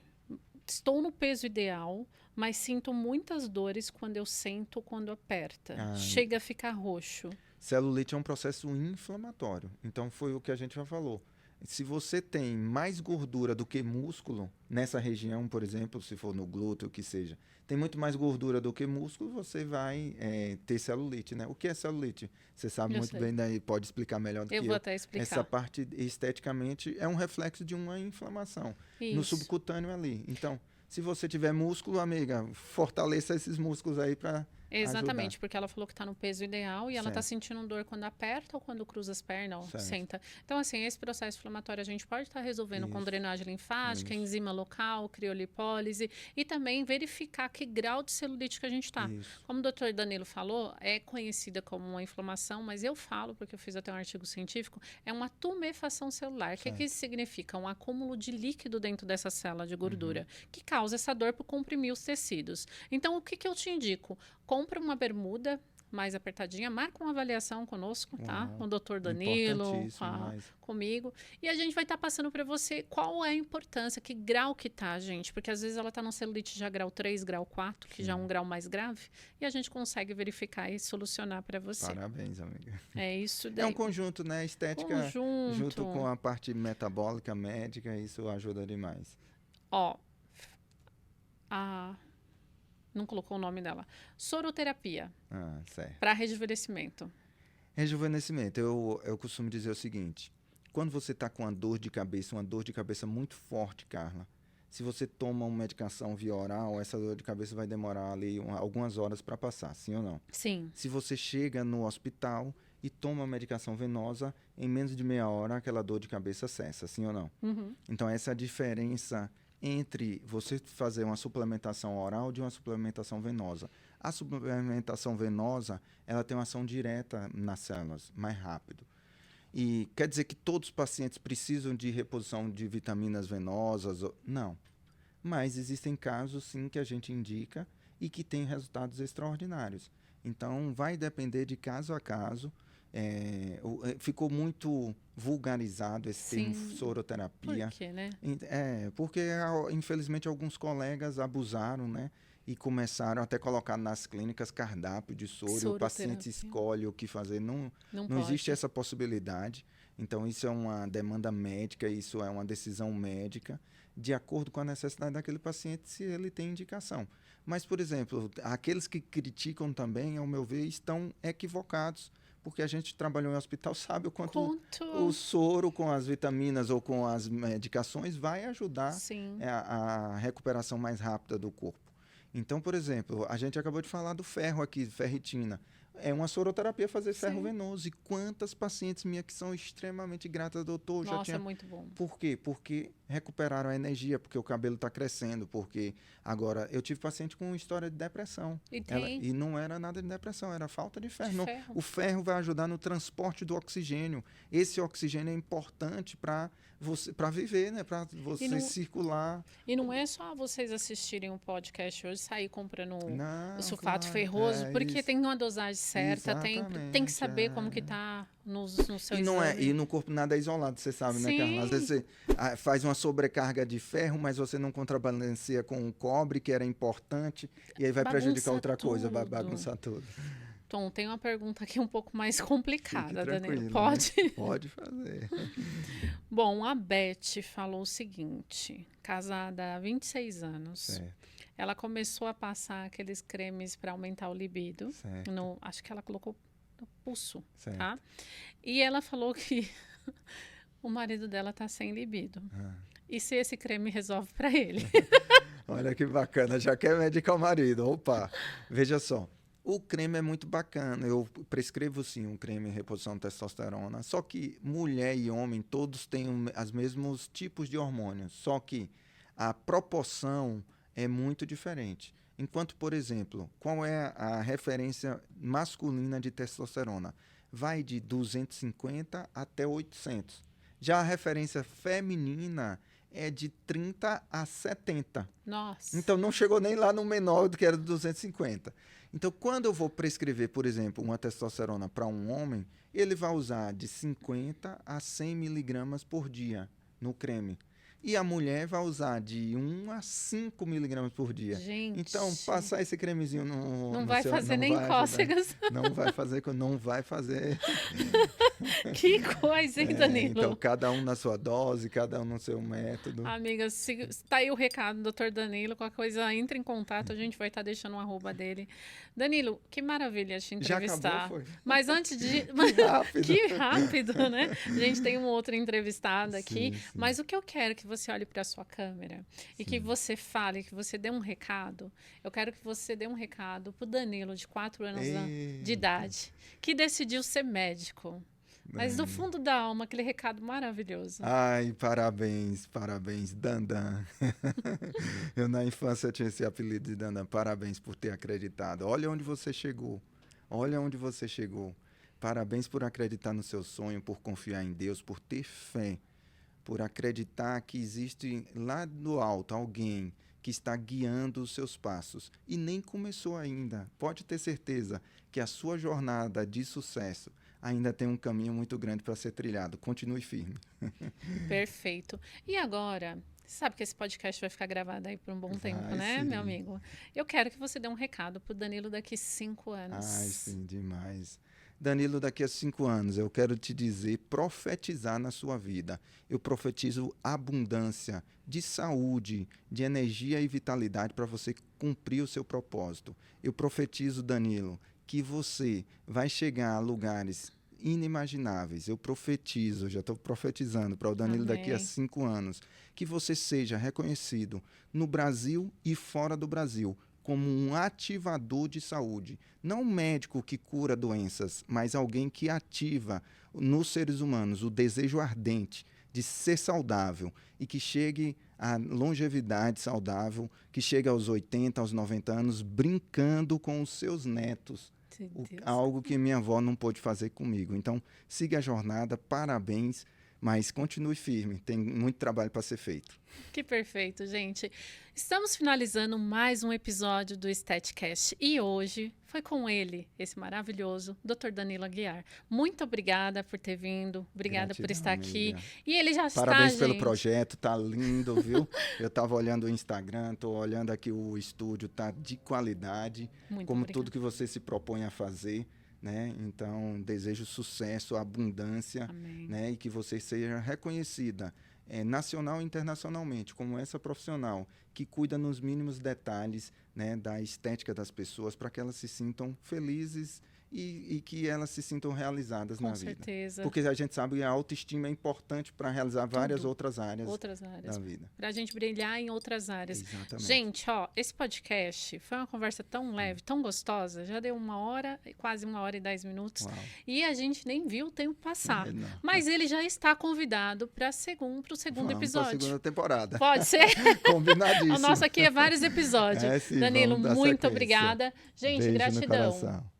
estou no peso ideal, mas sinto muitas dores quando eu sento ou quando aperta. Ah, Chega a ficar roxo. celulite é um processo inflamatório. Então, foi o que a gente já falou. Se você tem mais gordura do que músculo, nessa região, por exemplo, se for no glúteo, o que seja, tem muito mais gordura do que músculo, você vai ter celulite, né? O que é celulite? Você sabe Eu muito sei. bem, daí pode explicar melhor do Eu que vou eu. até explicar. Essa parte, esteticamente, é um reflexo de uma inflamação no Isso. subcutâneo ali. Então, se você tiver músculo, amiga, fortaleça esses músculos aí para Exatamente, ajudar. porque ela falou que está no peso ideal e ela está Certo. sentindo dor quando aperta ou quando cruza as pernas, ou Certo. senta. Então, assim, esse processo inflamatório a gente pode estar resolvendo com Isso. drenagem linfática, Isso. enzima local, criolipólise e também verificar que grau de celulite que a gente está. Isso. Como o doutor Danilo falou, é conhecida como uma inflamação, mas eu falo, porque eu fiz até um artigo científico, é uma tumefação celular. O que isso significa? Um acúmulo de líquido dentro dessa célula de gordura, que causa essa dor por comprimir os tecidos. Então, o que eu te indico? Compra uma bermuda mais apertadinha, marca uma avaliação conosco, tá? Com o doutor Danilo, Importantíssimo, mas... comigo. E a gente vai estar passando para você qual é a importância, que grau que tá, gente. Porque às vezes ela tá num celulite já grau 3, grau 4, que já é um grau mais grave. E a gente consegue verificar e solucionar para você. Parabéns, amiga. É isso daí. É um conjunto, né? Estética junto com a parte metabólica, médica, isso ajuda demais. Ó, não colocou o nome dela. Soroterapia. Certo. Para rejuvenescimento. Rejuvenescimento. Eu costumo dizer o seguinte: quando você está com uma dor de cabeça muito forte, Carla, se você toma uma medicação via oral, essa dor de cabeça vai demorar ali algumas horas para passar, sim ou não? Sim. Se você chega no hospital e toma uma medicação venosa, em menos de meia hora aquela dor de cabeça cessa, sim ou não? Uhum. Então, essa é a diferença entre você fazer uma suplementação oral de uma suplementação venosa. A suplementação venosa, ela tem uma ação direta nas células, mais rápido. E quer dizer que todos os pacientes precisam de reposição de vitaminas venosas? Não. Mas existem casos, sim, que a gente indica e que tem resultados extraordinários. Então, vai depender de caso a caso ficou muito vulgarizado esse termo Sim. soroterapia. Por quê, né? Porque infelizmente alguns colegas abusaram, né? E começaram até a colocar nas clínicas cardápio de soro, o paciente Soroterapia. escolhe o que fazer. Não, Não não existe pode. essa possibilidade. Então, isso é uma demanda médica, isso é uma decisão médica, de acordo com a necessidade daquele paciente, se ele tem indicação. Mas, por exemplo, aqueles que criticam também, ao meu ver, estão equivocados, porque a gente trabalhou em hospital, sabe o quanto o soro com as vitaminas ou com as medicações vai ajudar Sim. a recuperação mais rápida do corpo. Então, por exemplo, a gente acabou de falar do ferro aqui, ferritina. É uma soroterapia fazer ferro Sim. venoso. E quantas pacientes minhas que são extremamente gratas, doutor? Nossa, é muito bom. Por quê? Porque recuperaram a energia, porque o cabelo está crescendo, porque agora eu tive paciente com história de depressão. E não era nada de depressão, era falta de ferro. Ferro. O ferro vai ajudar no transporte do oxigênio. Esse oxigênio é importante para viver, né? Para você circular. E não é só vocês assistirem o podcast hoje, sair comprando o sulfato claro, ferroso, porque tem uma dosagem certa, tem que saber como que tá no seu exame. E no corpo nada é isolado, você sabe, Sim. né, Carla? Às vezes você faz uma sobrecarga de ferro, mas você não contrabalanceia com o cobre, que era importante, e aí vai prejudicar outra coisa, vai bagunçar tudo. Tom, tem uma pergunta aqui um pouco mais complicada, Danilo. Pode? Né? Pode fazer. Bom, a Beth falou o seguinte, casada há 26 anos. Certo. Ela começou a passar aqueles cremes para aumentar o libido. Acho que ela colocou no pulso, certo. Tá? E ela falou que o marido dela tá sem libido. E se esse creme resolve para ele? Olha que bacana, já quer medicar o marido. Opa, veja só. O creme é muito bacana. Eu prescrevo sim um creme em reposição de testosterona. Só que mulher e homem todos têm os mesmos tipos de hormônios. Só que a proporção é muito diferente. Enquanto, por exemplo, qual é a referência masculina de testosterona? Vai de 250 até 800. Já a referência feminina é de 30 a 70. Nossa. Então, não chegou nem lá no menor do que era 250. Então, quando eu vou prescrever, por exemplo, uma testosterona para um homem, ele vai usar de 50 a 100 miligramas por dia no creme. E a mulher vai usar de 1 a 5 miligramas por dia. Gente. Então, passar esse cremezinho não vai fazer nem cócegas. Não vai fazer. Que coisa, hein, Danilo? Então, cada um na sua dose, cada um no seu método. Amigas, tá aí o recado, doutor Danilo. Qualquer coisa, entre em contato, a gente vai estar deixando o arroba dele. Danilo, que maravilha te entrevistar. Já acabou, foi? Mas antes de... Que rápido, né? A gente tem uma outra entrevistada aqui. Sim. Mas o que eu quero que você olhe para a sua câmera e que você fale, que você dê um recado. Eu quero que você dê um recado pro Danilo, de 4 anos de idade, que decidiu ser médico. Mas do fundo da alma, aquele recado maravilhoso. Ai, parabéns, Dandan. Eu na infância tinha esse apelido de Dandan. Parabéns por ter acreditado. Olha onde você chegou. Parabéns por acreditar no seu sonho, por confiar em Deus, por ter fé, por acreditar que existe lá do alto alguém que está guiando os seus passos. E nem começou ainda. Pode ter certeza que a sua jornada de sucesso ainda tem um caminho muito grande para ser trilhado. Continue firme. Perfeito. E agora, você sabe que esse podcast vai ficar gravado aí por um bom tempo, né, sim. Meu amigo? Eu quero que você dê um recado pro Danilo daqui 5 anos. Ai, sim, demais. Danilo, daqui a 5 anos, eu quero te dizer, profetizar na sua vida. Eu profetizo abundância de saúde, de energia e vitalidade para você cumprir o seu propósito. Eu profetizo, Danilo, que você vai chegar a lugares inimagináveis. Eu profetizo, já estou profetizando para o Danilo daqui a 5 anos, que você seja reconhecido no Brasil e fora do Brasil como um ativador de saúde. Não um médico que cura doenças, mas alguém que ativa nos seres humanos o desejo ardente de ser saudável e que chegue à longevidade saudável, que chegue aos 80, aos 90 anos, brincando com os seus netos. Algo que minha avó não pôde fazer comigo. Então, siga a jornada, parabéns, mas continue firme, tem muito trabalho para ser feito. Que perfeito, gente. Estamos finalizando mais um episódio do Estéticast e hoje foi com ele, esse maravilhoso Dr. Danilo Aguiar. Muito obrigada por ter vindo, obrigada por estar aqui. E ele já está, Parabéns gente. pelo projeto, tá lindo, viu? Eu estava olhando o Instagram, estou olhando aqui o estúdio, tá de qualidade, Muito como obrigada. tudo que você se propõe a fazer. Né? Então, desejo sucesso, abundância, né? E que você seja reconhecida nacional e internacionalmente como essa profissional que cuida nos mínimos detalhes, né, da estética das pessoas para que elas se sintam felizes e que elas se sintam realizadas na vida. Com certeza. Porque a gente sabe que a autoestima é importante para realizar várias outras áreas da vida. Para a gente brilhar em outras áreas. Exatamente. Gente, ó, esse podcast foi uma conversa tão leve, tão gostosa. Já deu 1 hora, quase 1 hora e 10 minutos. Uau. E a gente nem viu o tempo passar. Mas ele já está convidado para o segundo episódio. Para a segunda temporada. Pode ser? Combinadíssimo. O nosso aqui é vários episódios. Sim, Danilo, muito sequência. obrigada. Gente, Beijo gratidão. no coração.